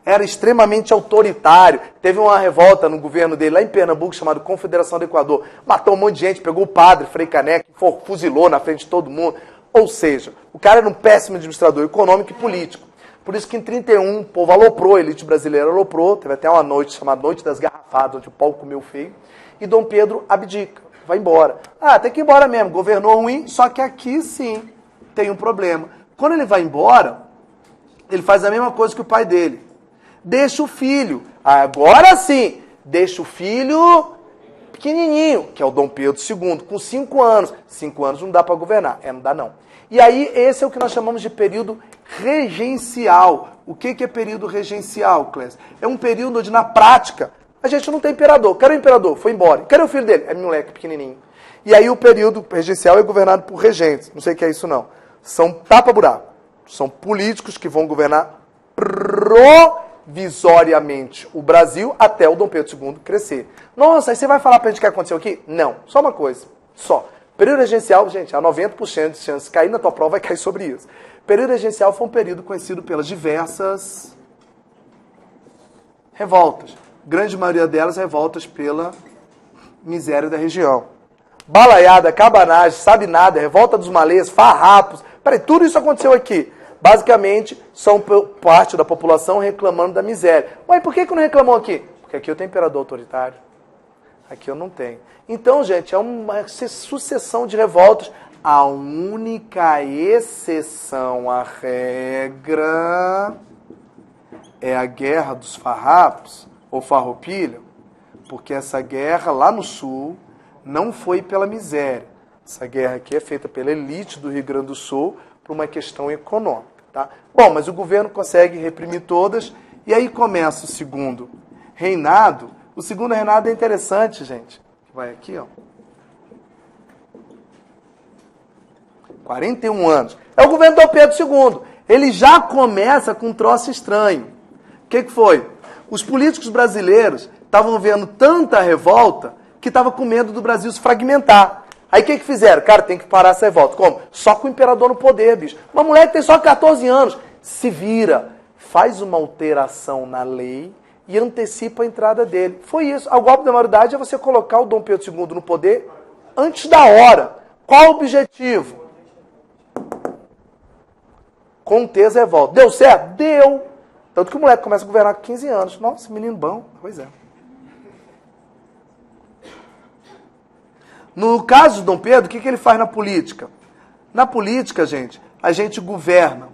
Era extremamente autoritário. Teve uma revolta no governo dele, lá em Pernambuco, chamado Confederação do Equador. Matou um monte de gente, pegou o padre Frei Caneca, fuzilou na frente de todo mundo. Ou seja, o cara era um péssimo administrador econômico e político. Por isso que em 31 o povo aloprou, a elite brasileira aloprou. Teve até uma noite chamada Noite das Garrafadas, onde o pau comeu feio. E Dom Pedro abdica, vai embora. Ah, tem que ir embora mesmo, governou ruim, só que aqui sim tem um problema. Quando ele vai embora, ele faz a mesma coisa que o pai dele. Deixa o filho, agora sim, deixa o filho pequenininho, que é o Dom Pedro II, com 5 anos. 5 anos não dá para governar, não dá não. E aí, esse é o que nós chamamos de período regencial. O que é período regencial, Clécio? É um período onde, na prática, a gente não tem imperador. Cadê o imperador? Foi embora. Cadê o filho dele? É moleque pequenininho. E aí, o período regencial é governado por regentes. Não sei o que é isso, não. São tapa-buraco. São políticos que vão governar provisoriamente o Brasil até o Dom Pedro II crescer. Nossa, aí você vai falar pra gente o que aconteceu aqui? Não, só uma coisa, só. Período regencial, gente, há 90% de chance de cair na tua prova, vai cair sobre isso. Período regencial foi um período conhecido pelas diversas revoltas. Grande maioria delas revoltas pela miséria da região. Balaiada, cabanagem, sabe nada, revolta dos malês, farrapos. Peraí, tudo isso aconteceu aqui. Basicamente, são parte da população reclamando da miséria. Mas por que não reclamou aqui? Porque aqui eu tenho imperador autoritário. Aqui eu não tenho. Então, gente, é uma sucessão de revoltas. A única exceção à regra é a Guerra dos Farrapos, ou Farroupilha, porque essa guerra lá no sul não foi pela miséria. Essa guerra aqui é feita pela elite do Rio Grande do Sul por uma questão econômica. Tá? Bom, mas o governo consegue reprimir todas, e aí começa o segundo reinado. O segundo reinado é interessante, gente. Vai aqui, ó. 41 anos. É o governo Dom Pedro II. Ele já começa com um troço estranho. O que foi? Os políticos brasileiros estavam vendo tanta revolta que estavam com medo do Brasil se fragmentar. Aí o que fizeram? Cara, tem que parar essa revolta. Como? Só com o imperador no poder, bicho. Uma mulher que tem só 14 anos. Se vira. Faz uma alteração na lei e antecipa a entrada dele. Foi isso. O golpe da maioridade é você colocar o Dom Pedro II no poder antes da hora. Qual o objetivo? Conter as revoltas. Deu certo? Deu. Tanto que o moleque começa a governar com 15 anos. Nossa, menino bom. Pois é. No caso de Dom Pedro, o que ele faz na política? Na política, gente, a gente governa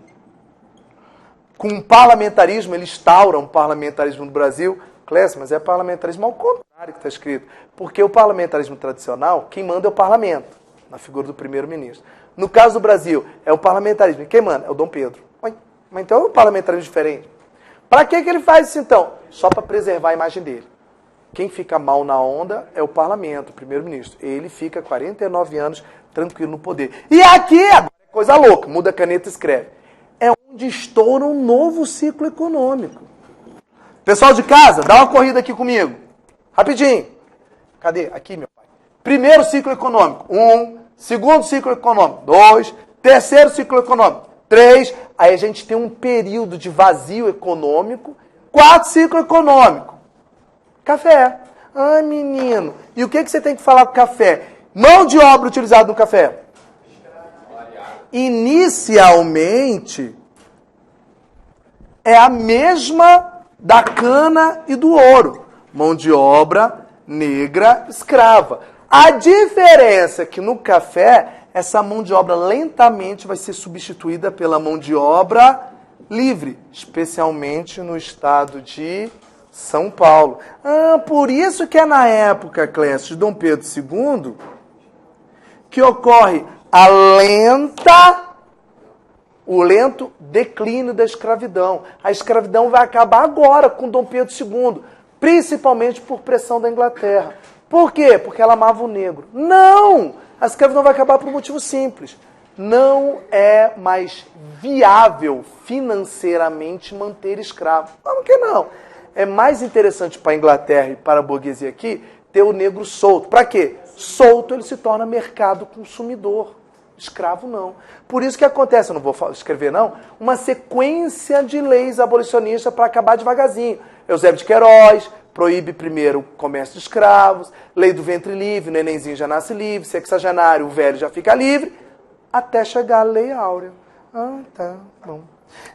com um parlamentarismo, ele instaura um parlamentarismo no Brasil. Clécio, mas é parlamentarismo ao contrário que está escrito. Porque o parlamentarismo tradicional, quem manda é o parlamento, na figura do primeiro-ministro. No caso do Brasil, é o parlamentarismo. Quem manda? É o Dom Pedro. Mas então é um parlamentarismo diferente. Para que ele faz isso então? Só para preservar a imagem dele. Quem fica mal na onda é o parlamento, o primeiro-ministro. Ele fica 49 anos tranquilo no poder. E aqui, agora é coisa louca, muda a caneta e escreve. É onde estoura um novo ciclo econômico. Pessoal de casa, dá uma corrida aqui comigo. Rapidinho. Cadê? Aqui, meu pai. Primeiro ciclo econômico. 1. Segundo ciclo econômico. 2. Terceiro ciclo econômico. 3. Aí a gente tem um período de vazio econômico. 4. Ciclo econômico. Café. Ai, menino. E o que você tem que falar com café? Mão de obra utilizada no café. Inicialmente, é a mesma da cana e do ouro. Mão de obra negra escrava. A diferença é que no café, essa mão de obra lentamente vai ser substituída pela mão de obra livre, especialmente no estado de São Paulo. Por isso que é na época, Clécio, de Dom Pedro II, que ocorre o lento declínio da escravidão. A escravidão vai acabar agora com Dom Pedro II, principalmente por pressão da Inglaterra. Por quê? Porque ela amava o negro. Não! A escravidão vai acabar por um motivo simples. Não é mais viável financeiramente manter escravo. Por que não? É mais interessante para a Inglaterra e para a burguesia aqui ter o negro solto. Para quê? Solto ele se torna mercado consumidor. Escravo não. Por isso que acontece, eu não vou escrever não, uma sequência de leis abolicionistas para acabar devagarzinho. Eusébio de Queiroz proíbe primeiro o comércio de escravos, lei do ventre livre, o nenenzinho já nasce livre, sexagenário, o velho já fica livre, até chegar a Lei Áurea. Tá bom.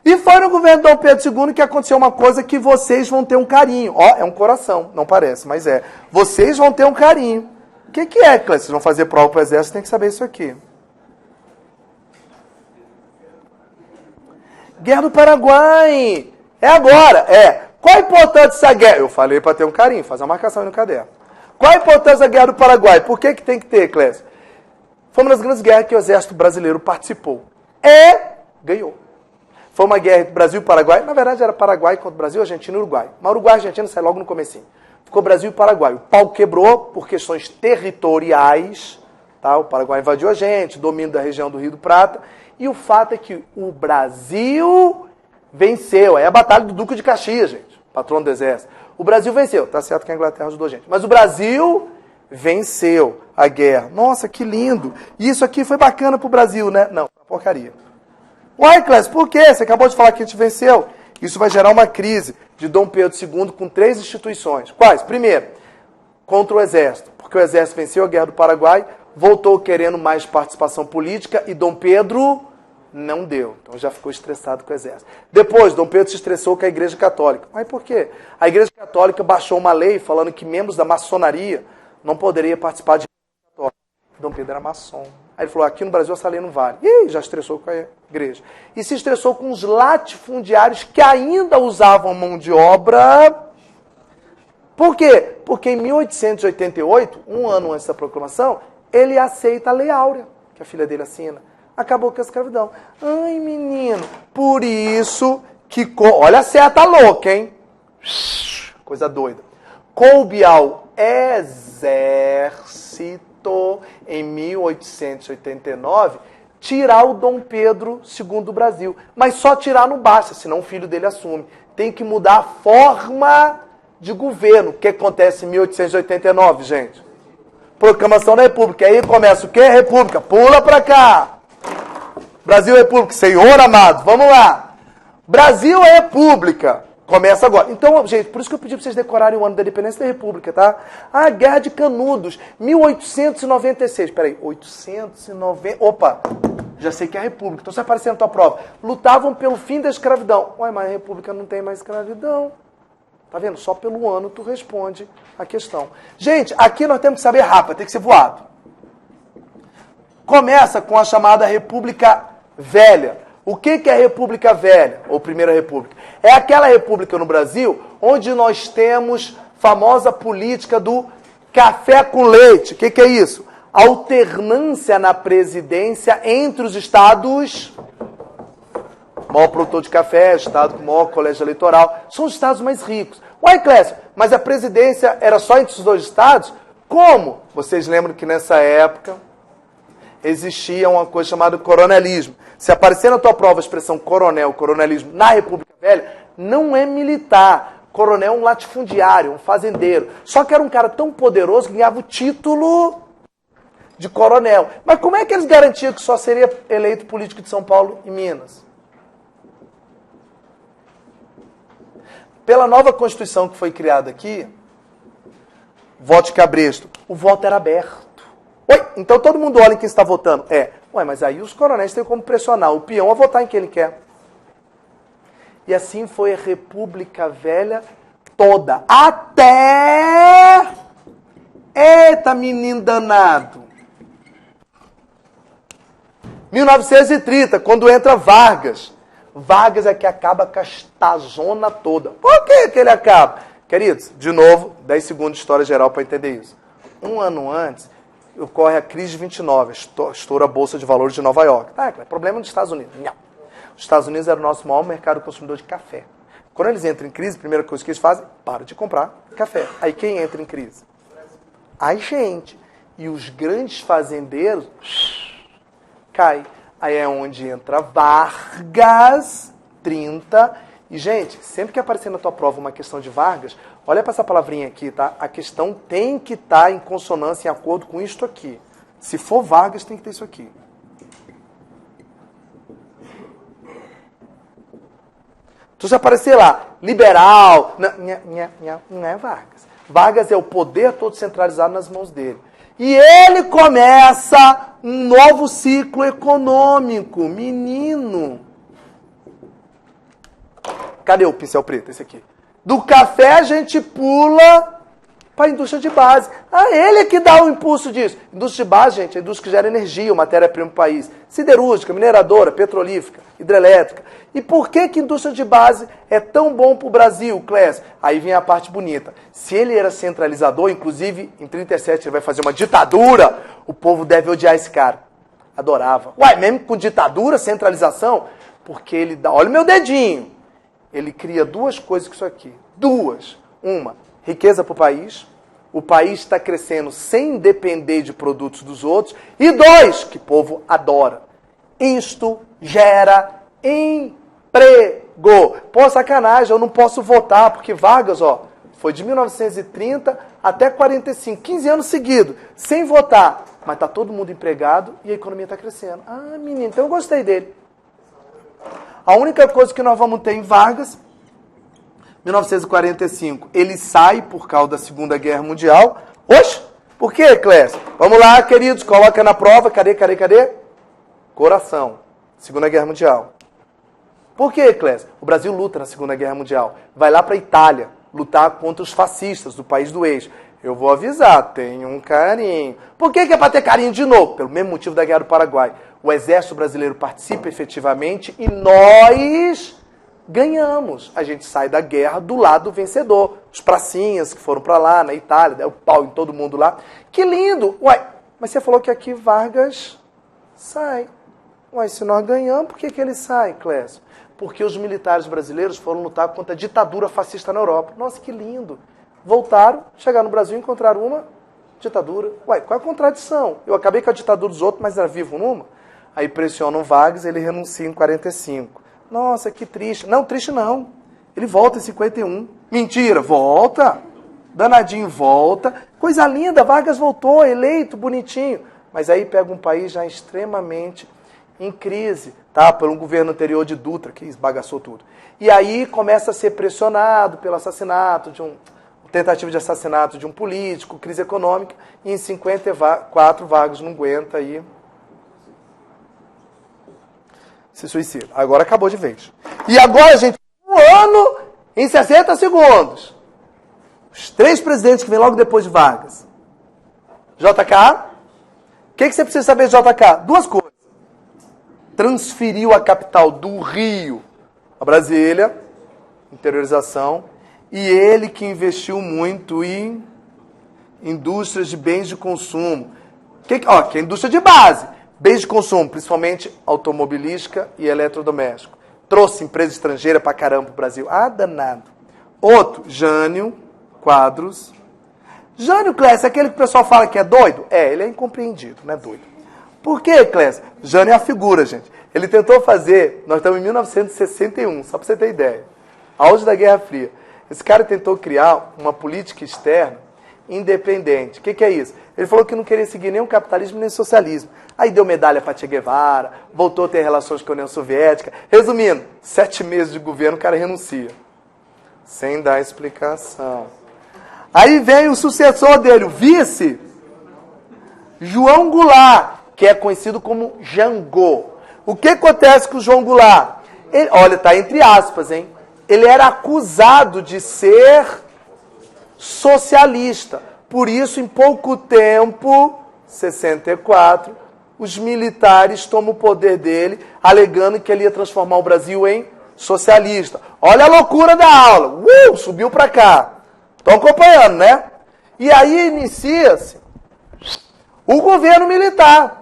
E foi no governo de Dom Pedro II que aconteceu uma coisa que vocês vão ter um carinho. É um coração, não parece, mas é. Vocês vão ter um carinho. O que é, Clécio? Vocês vão fazer prova para o exército, tem que saber isso aqui. Guerra do Paraguai. É agora, Qual a importância dessa guerra? Eu falei para ter um carinho, fazer uma marcação aí no caderno. Qual a importância da Guerra do Paraguai? Por que tem que ter, Clécio? Foi uma das grandes guerras que o exército brasileiro participou. Ganhou. Foi uma guerra entre Brasil e Paraguai. Na verdade, era Paraguai contra Brasil, Argentina e Uruguai. Mas Uruguai e Argentina sai logo no comecinho. Ficou Brasil e Paraguai. O pau quebrou por questões territoriais. Tá? O Paraguai invadiu a gente, domínio da região do Rio do Prata. E o fato é que o Brasil venceu. Aí é a Batalha do Duque de Caxias, gente. Patrono do Exército. O Brasil venceu. Tá certo que a Inglaterra ajudou a gente. Mas o Brasil venceu a guerra. Nossa, que lindo. E isso aqui foi bacana pro Brasil, né? Não, porcaria. Uai, Clécio, por quê? Você acabou de falar que a gente venceu. Isso vai gerar uma crise de Dom Pedro II com 3 instituições. Quais? Primeiro, contra o Exército. Porque o Exército venceu a Guerra do Paraguai, voltou querendo mais participação política e Dom Pedro não deu. Então já ficou estressado com o Exército. Depois, Dom Pedro se estressou com a Igreja Católica. Mas por quê? A Igreja Católica baixou uma lei falando que membros da maçonaria não poderiam participar de Igreja Católica. Dom Pedro era maçom. Aí ele falou, aqui no Brasil essa lei não vale. E já estressou com a igreja. E se estressou com os latifundiários que ainda usavam mão de obra. Por quê? Porque em 1888, um ano antes da proclamação, ele aceita a Lei Áurea, que a filha dele assina. Acabou com a escravidão. Ai, menino, por isso que... Olha a seta louca, hein? Coisa doida. Coube ao exército, em 1889, tirar o Dom Pedro II do Brasil. Mas só tirar não basta, senão o filho dele assume. Tem que mudar a forma de governo. O que acontece em 1889, gente? Proclamação da República. Aí começa o quê? República. Pula pra cá. Brasil República. Senhor amado, vamos lá. Brasil República. Começa agora. Então, gente, por isso que eu pedi pra vocês decorarem o ano da independência da República, tá? Ah, Guerra de Canudos, 1896. Peraí, 890... Opa, já sei que é a República. Então, se aparecer na tua prova. Lutavam pelo fim da escravidão. Ué, mas a República não tem mais escravidão. Tá vendo? Só pelo ano tu responde a questão. Gente, aqui nós temos que saber rápido, tem que ser voado. Começa com a chamada República Velha. O que é a República Velha, ou Primeira República? É aquela república no Brasil onde nós temos a famosa política do café com leite. O que é isso? Alternância na presidência entre os estados... Maior produtor de café, estado com maior colégio eleitoral. São os estados mais ricos. Ué, Clécio, mas a presidência era só entre os dois estados? Como? Vocês lembram que nessa época existia uma coisa chamada coronelismo. Se aparecer na tua prova a expressão coronel, coronelismo, na República Velha, não é militar. Coronel é um latifundiário, um fazendeiro. Só que era um cara tão poderoso que ganhava o título de coronel. Mas como é que eles garantiam que só seria eleito político de São Paulo e Minas? Pela nova Constituição que foi criada aqui, voto de cabresto, o voto era aberto. Oi, então todo mundo olha em quem está votando. Ué, mas aí os coronéis têm como pressionar o peão a votar em quem ele quer. E assim foi a República Velha toda. Até... Eita, menino danado! 1930, quando entra Vargas. Vargas é que acaba com a estazona toda. Por que ele acaba? Queridos, de novo, 10 segundos de história geral para entender isso. Um ano antes, ocorre a crise de 29, estoura a Bolsa de Valores de Nova York. Tá, é problema dos Estados Unidos. Não. Os Estados Unidos era o nosso maior mercado consumidor de café. Quando eles entram em crise, a primeira coisa que eles fazem, param de comprar café. Aí quem entra em crise? A gente. E os grandes fazendeiros caem. Aí é onde entra Vargas, 30. E, gente, sempre que aparecer na tua prova uma questão de Vargas, olha para essa palavrinha aqui, tá? A questão tem que estar em consonância, em acordo com isto aqui. Se for Vargas, tem que ter isso aqui. Então, se aparecer lá, liberal, não é Vargas. Vargas é o poder todo centralizado nas mãos dele. E ele começa um novo ciclo econômico. Menino. Cadê o pincel preto? Esse aqui. Do café a gente pula para a indústria de base. Ah, ele é que dá o impulso disso. Indústria de base, gente, é a indústria que gera energia, matéria-prima para o país. Siderúrgica, mineradora, petrolífica, hidrelétrica. E por que que indústria de base é tão bom para o Brasil, Clécio? Aí vem a parte bonita. Se ele era centralizador, inclusive em 37 ele vai fazer uma ditadura, o povo deve odiar esse cara. Adorava. Uai, mesmo com ditadura, centralização? Porque ele dá... Olha o meu dedinho. Ele cria duas coisas com isso aqui. Duas. Uma, riqueza para o país. O país está crescendo sem depender de produtos dos outros. E dois, que o povo adora. Isto gera emprego. Pô, sacanagem, eu não posso votar, porque Vargas, ó, foi de 1930 até 45, 15 anos seguidos, sem votar. Mas está todo mundo empregado e a economia está crescendo. Ah, menino, então eu gostei dele. A única coisa que nós vamos ter em Vargas, 1945, ele sai por causa da Segunda Guerra Mundial. Oxe, por quê, Clécio? Vamos lá, queridos, coloca na prova. Cadê? Coração. Segunda Guerra Mundial. Por quê, Clécio? O Brasil luta na Segunda Guerra Mundial. Vai lá para a Itália lutar contra os fascistas do país do eixo. Eu vou avisar, tem um carinho. Por que é para ter carinho de novo? Pelo mesmo motivo da Guerra do Paraguai. O Exército Brasileiro participa efetivamente e nós ganhamos. A gente sai da guerra do lado vencedor. Os pracinhas que foram para lá, na Itália, deu pau em todo mundo lá. Que lindo! Uai, mas você falou que aqui Vargas sai. Uai, se nós ganhamos, por que ele sai, Clécio? Porque os militares brasileiros foram lutar contra a ditadura fascista na Europa. Nossa, que lindo! Voltaram, chegaram no Brasil e encontraram uma ditadura. Uai, qual é a contradição? Eu acabei com a ditadura dos outros, mas era vivo numa. Aí pressionam o Vargas, ele renuncia em 45. Nossa, que triste. Não, triste não. Ele volta em 51. Mentira, volta. Danadinho volta. Coisa linda, Vargas voltou, eleito, bonitinho. Mas aí pega um país já extremamente em crise, tá? Por um governo anterior de Dutra, que esbagaçou tudo. E aí começa a ser pressionado pelo assassinato de tentativa de assassinato de um político, crise econômica, e em 54 Vargas não aguenta e se suicida. Agora acabou de vez. E agora, gente, um ano em 60 segundos. Os 3 presidentes que vêm logo depois de Vargas. JK. O que você precisa saber de JK? 2 coisas. Transferiu a capital do Rio a Brasília, interiorização, e ele que investiu muito em indústrias de bens de consumo. Que é indústria de base. Bens de consumo, principalmente automobilística e eletrodoméstico. Trouxe empresa estrangeira pra caramba pro Brasil. Ah, danado. Outro, Jânio Quadros. Jânio, Clécio, é aquele que o pessoal fala que é doido? É, ele é incompreendido, não é doido. Por quê, Clécio? Jânio é a figura, gente. Ele tentou fazer, nós estamos em 1961, só para você ter ideia. Auge da Guerra Fria. Esse cara tentou criar uma política externa independente. O que é isso? Ele falou que não queria seguir nem o capitalismo nem o socialismo. Aí deu medalha para Che Guevara, voltou a ter relações com a União Soviética. Resumindo, 7 meses de governo, o cara renuncia. Sem dar explicação. Aí vem o sucessor dele, o vice, João Goulart, que é conhecido como Jango. O que acontece com o João Goulart? Ele, olha, está entre aspas, hein? Ele era acusado de ser socialista. Por isso, em pouco tempo, 64, os militares tomam o poder dele, alegando que ele ia transformar o Brasil em socialista. Olha a loucura da aula. Subiu para cá. Estão acompanhando, né? E aí inicia-se o governo militar.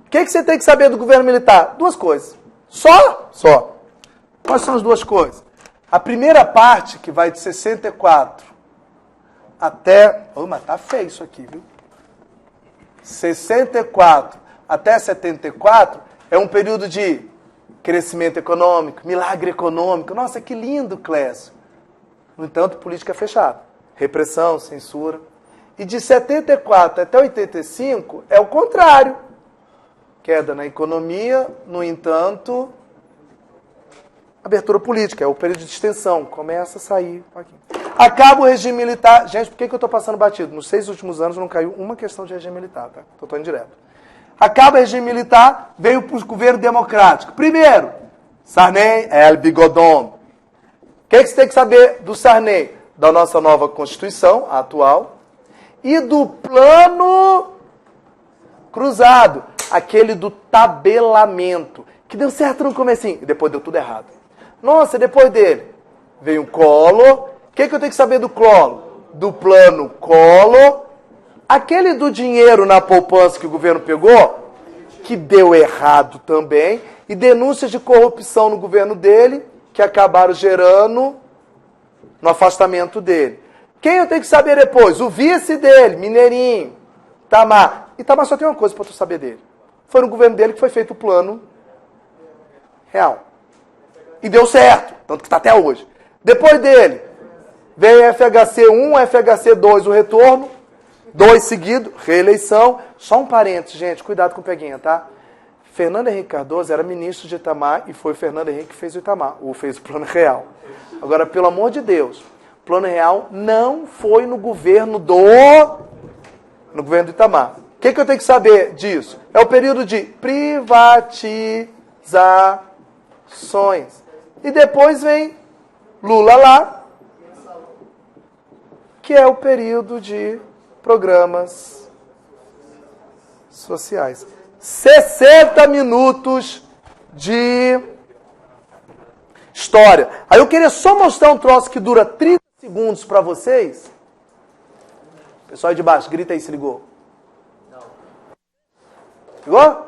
O que você tem que saber do governo militar? 2 coisas. Só? Só. Quais são as 2 coisas? A primeira parte, que vai de 64 até... mas tá feio isso aqui, viu? 64 até 74 é um período de crescimento econômico, milagre econômico. Nossa, que lindo, Clécio. No entanto, política fechada. Repressão, censura. E de 74 até 85 é o contrário. Queda na economia, no entanto, abertura política, é o período de extensão, começa a sair. Aqui. Acaba o regime militar. Gente, por que eu estou passando batido? Nos 6 últimos anos não caiu uma questão de regime militar, tá? Estou indo direto. Acaba o regime militar, veio para o governo democrático. Primeiro, Sarney, El Bigodon. O que você tem que saber do Sarney? Da nossa nova Constituição, a atual, e do plano cruzado. Aquele do tabelamento, que deu certo no comecinho, e depois deu tudo errado. Nossa, depois dele veio o Collor. O que eu tenho que saber do Collor? Do plano Collor. Aquele do dinheiro na poupança que o governo pegou, que deu errado também, e denúncias de corrupção no governo dele, que acabaram gerando no afastamento dele. Quem eu tenho que saber depois? O vice dele, Mineirinho, Itamar. Itamar só tem uma coisa para tu saber dele. Foi no governo dele que foi feito o plano real. E deu certo, tanto que está até hoje. Depois dele, veio FHC 1, FHC 2, o retorno, 2 seguidos, reeleição. Só um parênteses, gente, cuidado com o Peguinha, tá? Fernando Henrique Cardoso era ministro de Itamar e foi o Fernando Henrique que fez o Itamar, ou fez o plano real. Agora, pelo amor de Deus, o plano real não foi no governo do Itamar. O que eu tenho que saber disso? É o período de privatizações. E depois vem Lula lá, que é o período de programas sociais. 60 minutos de história. Aí eu queria só mostrar um troço que dura 30 segundos para vocês. Pessoal aí de baixo, grita aí se ligou. Ligou?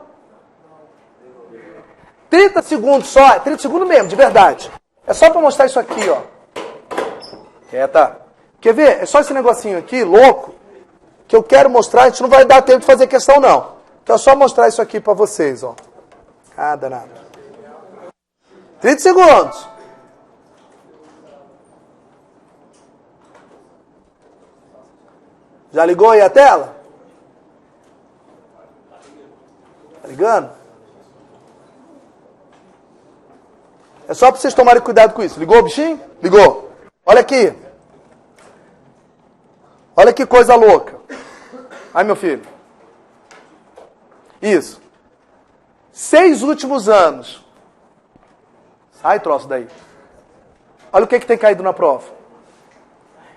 30 segundos só, 30 segundos mesmo, de verdade. É só para mostrar isso aqui, ó. Quieta. Quer ver? É só esse negocinho aqui, louco, que eu quero mostrar. A gente não vai dar tempo de fazer questão, não. Então é só mostrar isso aqui para vocês, ó. Ah, danado. 30 segundos. Já ligou aí a tela? Tá ligando? É só para vocês tomarem cuidado com isso. Ligou o bichinho? Ligou. Olha aqui. Olha que coisa louca. Ai, meu filho. Isso. 6 últimos anos. Sai, troço daí. Olha o que tem caído na prova.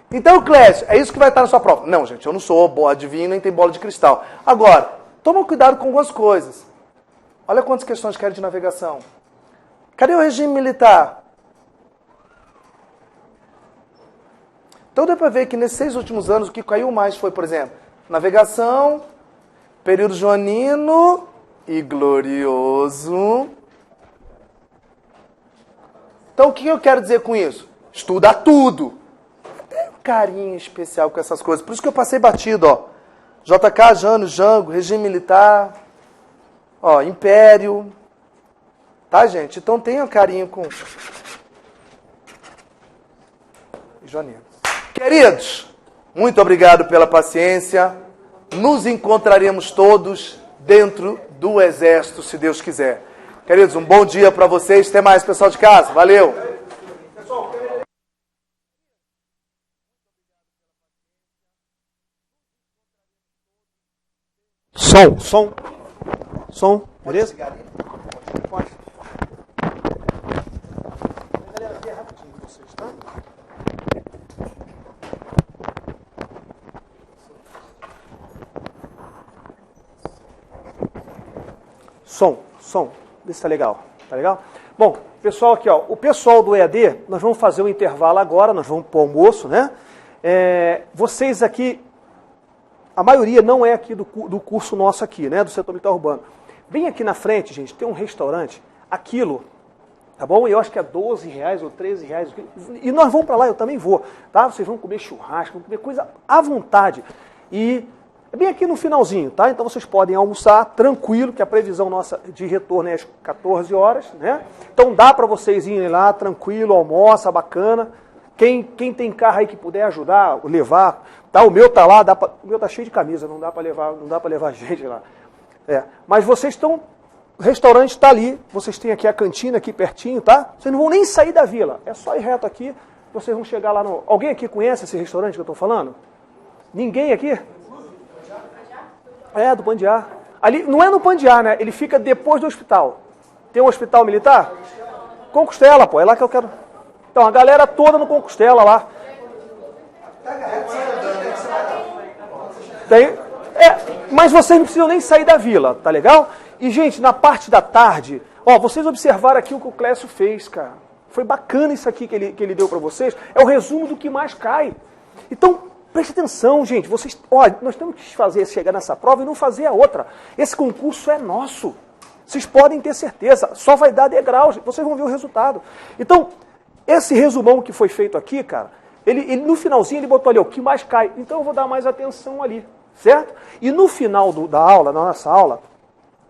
Então, Clécio, é isso que vai estar na sua prova. Não, gente, eu não sou boa adivinho, nem tem bola de cristal. Agora, toma cuidado com algumas coisas. Olha quantas questões querem de navegação. Cadê o regime militar? Então deu para ver que nesses 6 últimos anos o que caiu mais foi, por exemplo, navegação, período joanino e glorioso. Então o que eu quero dizer com isso? Estuda tudo. Tem um carinho especial com essas coisas. Por isso que eu passei batido, ó. JK, Jânio, Jango, regime militar, ó, império. Tá, gente? Então tenha carinho com joanino. Queridos, muito obrigado pela paciência. Nos encontraremos todos dentro do Exército, se Deus quiser. Queridos, um bom dia para vocês. Até mais, pessoal de casa. Valeu. Som. Beleza? Pode. Galera, aqui é rapidinho com vocês, tá? Som. Vê se tá legal. Tá legal? Bom, pessoal aqui, ó. O pessoal do EAD, nós vamos fazer um intervalo agora, nós vamos pro almoço, né? Vocês aqui, a maioria não é aqui do curso nosso aqui, né? Do setor militar urbano. Bem aqui na frente, gente, tem um restaurante, aquilo, tá bom? Eu acho que é R$12 ou R$13. E nós vamos para lá, eu também vou, tá? Vocês vão comer churrasco, vão comer coisa à vontade. E é bem aqui no finalzinho, tá? Então vocês podem almoçar tranquilo, que a previsão nossa de retorno é às 14 horas, né? Então dá para vocês irem lá tranquilo, almoça, bacana. Quem tem carro aí que puder ajudar, levar, tá? O meu tá lá, o meu tá cheio de camisa, não dá para levar gente lá. Mas vocês estão, o restaurante está ali, vocês têm aqui a cantina aqui pertinho, tá? Vocês não vão nem sair da vila, é só ir reto aqui, vocês vão chegar lá no... Alguém aqui conhece esse restaurante que eu estou falando? Ninguém aqui? Do Pandiá. Ali, não é no Pandiá, né? Ele fica depois do hospital. Tem um hospital militar? Concostela, pô, é lá que eu quero... Então, a galera toda no Concostela lá. Mas vocês não precisam nem sair da vila, tá legal? E, gente, na parte da tarde, ó, vocês observaram aqui o que o Clécio fez, cara. Foi bacana isso aqui que ele deu para vocês. É o resumo do que mais cai. Então, preste atenção, gente. Nós temos que chegar nessa prova e não fazer a outra. Esse concurso é nosso. Vocês podem ter certeza. Só vai dar degraus. Vocês vão ver o resultado. Então, esse resumão que foi feito aqui, cara, ele no finalzinho ele botou ali, o que mais cai. Então, eu vou dar mais atenção ali. Certo? E no final da aula, na nossa aula,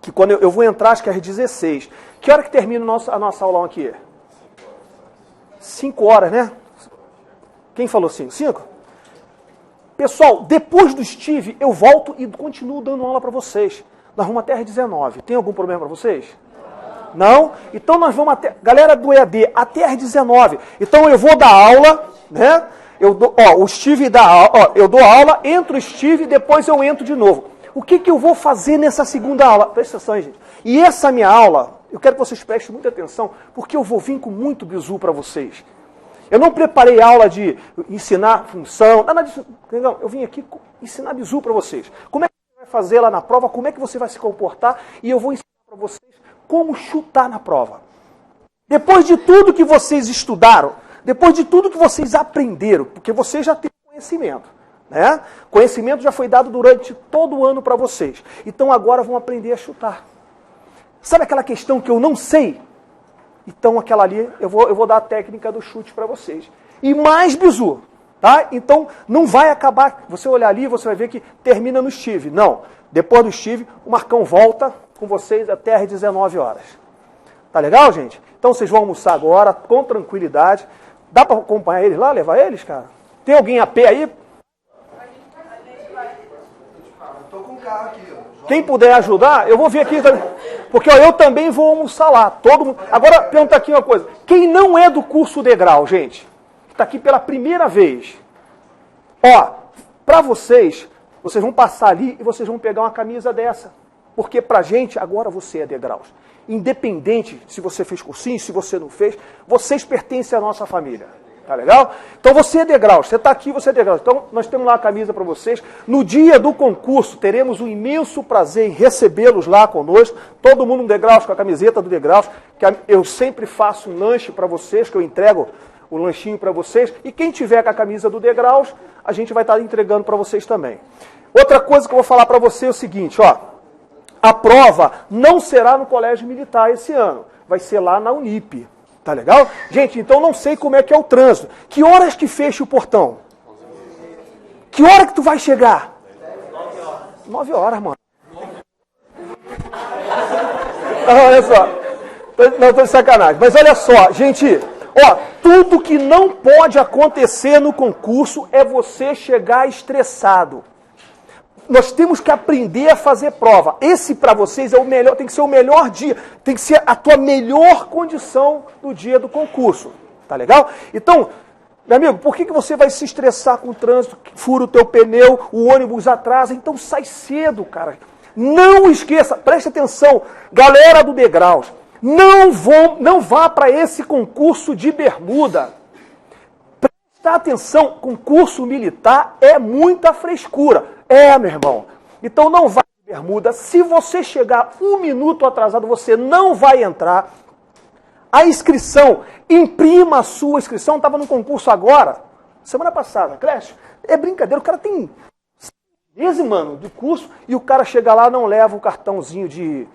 que quando eu vou entrar, acho que às 16. Que hora que termina a nossa aula aqui? 5 horas, né? Quem falou 5? 5? Pessoal, depois do Steve, eu volto e continuo dando aula para vocês. Nós vamos até às 19. Tem algum problema para vocês? Não? Então nós vamos até... Galera do EAD, até às 19. Então eu vou dar aula, né? O Steve dá aula, eu dou aula, entro o Steve e depois eu entro de novo. O que eu vou fazer nessa segunda aula? Presta atenção, gente. E essa minha aula, eu quero que vocês prestem muita atenção, porque eu vou vir com muito bizu para vocês. Eu não preparei aula de ensinar função, nada disso. Não, eu vim aqui ensinar bizu para vocês. Como é que você vai fazer lá na prova, como é que você vai se comportar, e eu vou ensinar para vocês como chutar na prova. Depois de tudo que vocês estudaram, depois de tudo que vocês aprenderam, porque vocês já têm conhecimento, né? Conhecimento já foi dado durante todo o ano para vocês. Então agora vão aprender a chutar. Sabe aquela questão que eu não sei? Então aquela ali, eu vou dar a técnica do chute para vocês. E mais bizu, tá? Então não vai acabar, você olhar ali, você vai ver que termina no Steve. Não, depois do Steve, o Marcão volta com vocês até às 19 horas. Tá legal, gente? Então vocês vão almoçar agora, com tranquilidade. Dá para acompanhar eles lá, levar eles, cara? Tem alguém a pé aí? Estou com o carro aqui. Quem puder ajudar, eu vou vir aqui também. Porque ó, eu também vou almoçar lá. Todo mundo. Agora, pergunta aqui uma coisa. Quem não é do curso Degrau, gente, está aqui pela primeira vez. Ó, para vocês vão passar ali e vocês vão pegar uma camisa dessa. Porque pra gente, agora você é Degraus. Independente se você fez cursinho, se você não fez, vocês pertencem à nossa família. Tá legal? Então você é Degraus, você está aqui, você é Degraus. Então nós temos lá a camisa para vocês. No dia do concurso, teremos um imenso prazer em recebê-los lá conosco. Todo mundo um Degraus, com a camiseta do Degraus. Que eu sempre faço um lanche para vocês, que eu entrego o lanchinho para vocês. E quem tiver com a camisa do Degraus, a gente vai estar entregando para vocês também. Outra coisa que eu vou falar para você é o seguinte, ó. A prova não será no Colégio Militar esse ano, vai ser lá na Unip. Tá legal? Gente, então não sei como é que é o trânsito. Que horas que fecha o portão? Que hora que tu vai chegar? 9 horas, mano. Olha só. Não, tô de sacanagem. Mas olha só, gente. Ó, tudo que não pode acontecer no concurso é você chegar estressado. Nós temos que aprender a fazer prova. Esse para vocês é o melhor, tem que ser o melhor dia, tem que ser a tua melhor condição no dia do concurso. Tá legal? Então, meu amigo, por que você vai se estressar com o trânsito, fura o teu pneu, o ônibus atrasa? Então sai cedo, cara. Não esqueça, preste atenção, galera do Degraus, não vá para esse concurso de bermuda. Presta atenção, concurso militar é muita frescura. É, meu irmão. Então não vai de bermuda. Se você chegar 1 minuto atrasado, você não vai entrar. A inscrição, imprima a sua inscrição. Estava no concurso agora, semana passada, creche. É brincadeira, o cara tem 6 meses, mano, de curso, e o cara chega lá e não leva o cartãozinho de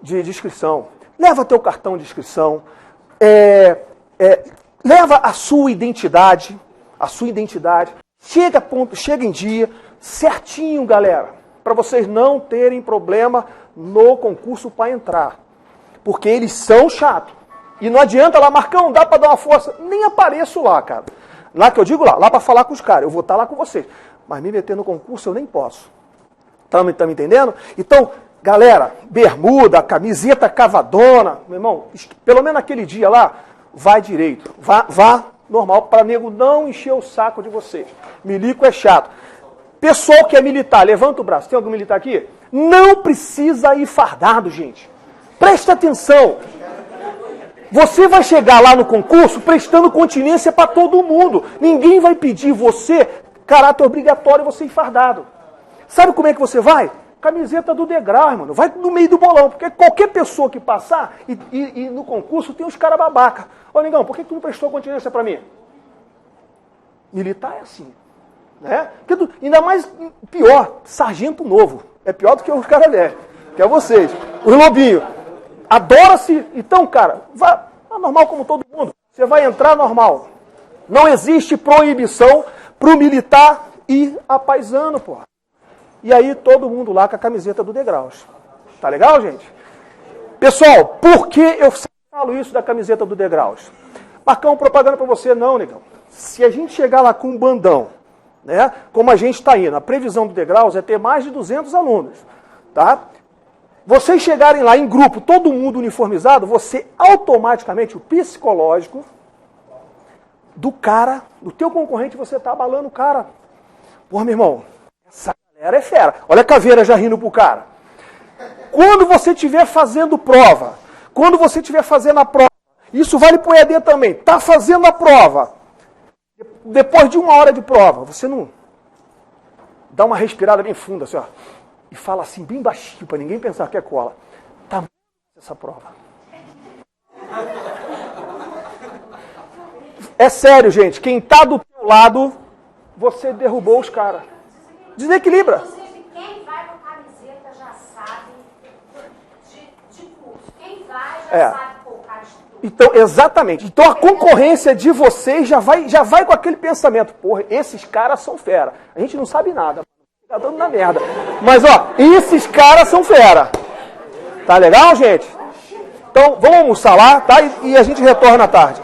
inscrição. Leva teu cartão de inscrição. Leva a sua identidade. Chega em dia. Certinho, galera, para vocês não terem problema no concurso para entrar. Porque eles são chatos. E não adianta lá, Marcão, dá para dar uma força. Nem apareço lá, cara. Lá que eu digo lá para falar com os caras. Eu vou estar lá com vocês. Mas me meter no concurso eu nem posso. Tá me entendendo? Então, galera, bermuda, camiseta cavadona, meu irmão, pelo menos naquele dia lá, vai direito. Vá normal, para nego não encher o saco de vocês. Milico é chato. Pessoal que é militar, levanta o braço. Tem algum militar aqui? Não precisa ir fardado, gente. Presta atenção. Você vai chegar lá no concurso prestando continência para todo mundo. Ninguém vai pedir você, caráter obrigatório, você ir fardado. Sabe como é que você vai? Camiseta do Degrau, mano. Vai no meio do bolão, porque qualquer pessoa que passar e no concurso tem os caras babaca. Ô, negão, por que tu não prestou continência para mim? Militar é assim. Né? Ainda mais pior, sargento novo. É pior do que os caras velhos, que é vocês. Os lobinhos. Adora-se. Então, cara, vai normal como todo mundo. Você vai entrar normal. Não existe proibição pro militar ir a paisano, porra. E aí todo mundo lá com a camiseta do Degraus. Tá legal, gente? Pessoal, por que eu sempre falo isso da camiseta do Degraus? Marcão, propaganda para você, não, negão. Se a gente chegar lá com um bandão, né, como a gente está indo, a previsão do Degraus é ter mais de 200 alunos. Tá? Vocês chegarem lá em grupo, todo mundo uniformizado, você automaticamente, o psicológico do cara, do teu concorrente, você está abalando o cara. Porra, meu irmão, essa galera é fera. Olha a caveira já rindo pro cara. quando você estiver fazendo prova, quando você estiver fazendo a prova, isso vale para o EAD também, está fazendo a prova, depois de 1 hora de prova, você não dá uma respirada bem funda, assim, ó, e fala assim, bem baixinho, para ninguém pensar que é cola. Tá essa prova. É sério, gente, quem está do teu lado, você derrubou os caras. Desequilibra. Inclusive, quem vai com a camiseta já sabe de curso. Quem vai já sabe, pô, o cara estuda. Então, exatamente. Então a concorrência de vocês já vai com aquele pensamento. Porra, esses caras são fera. A gente não sabe nada. Tá dando na merda. Mas, ó, esses caras são fera. Tá legal, gente? Então, vamos almoçar lá, tá? E a gente retorna à tarde.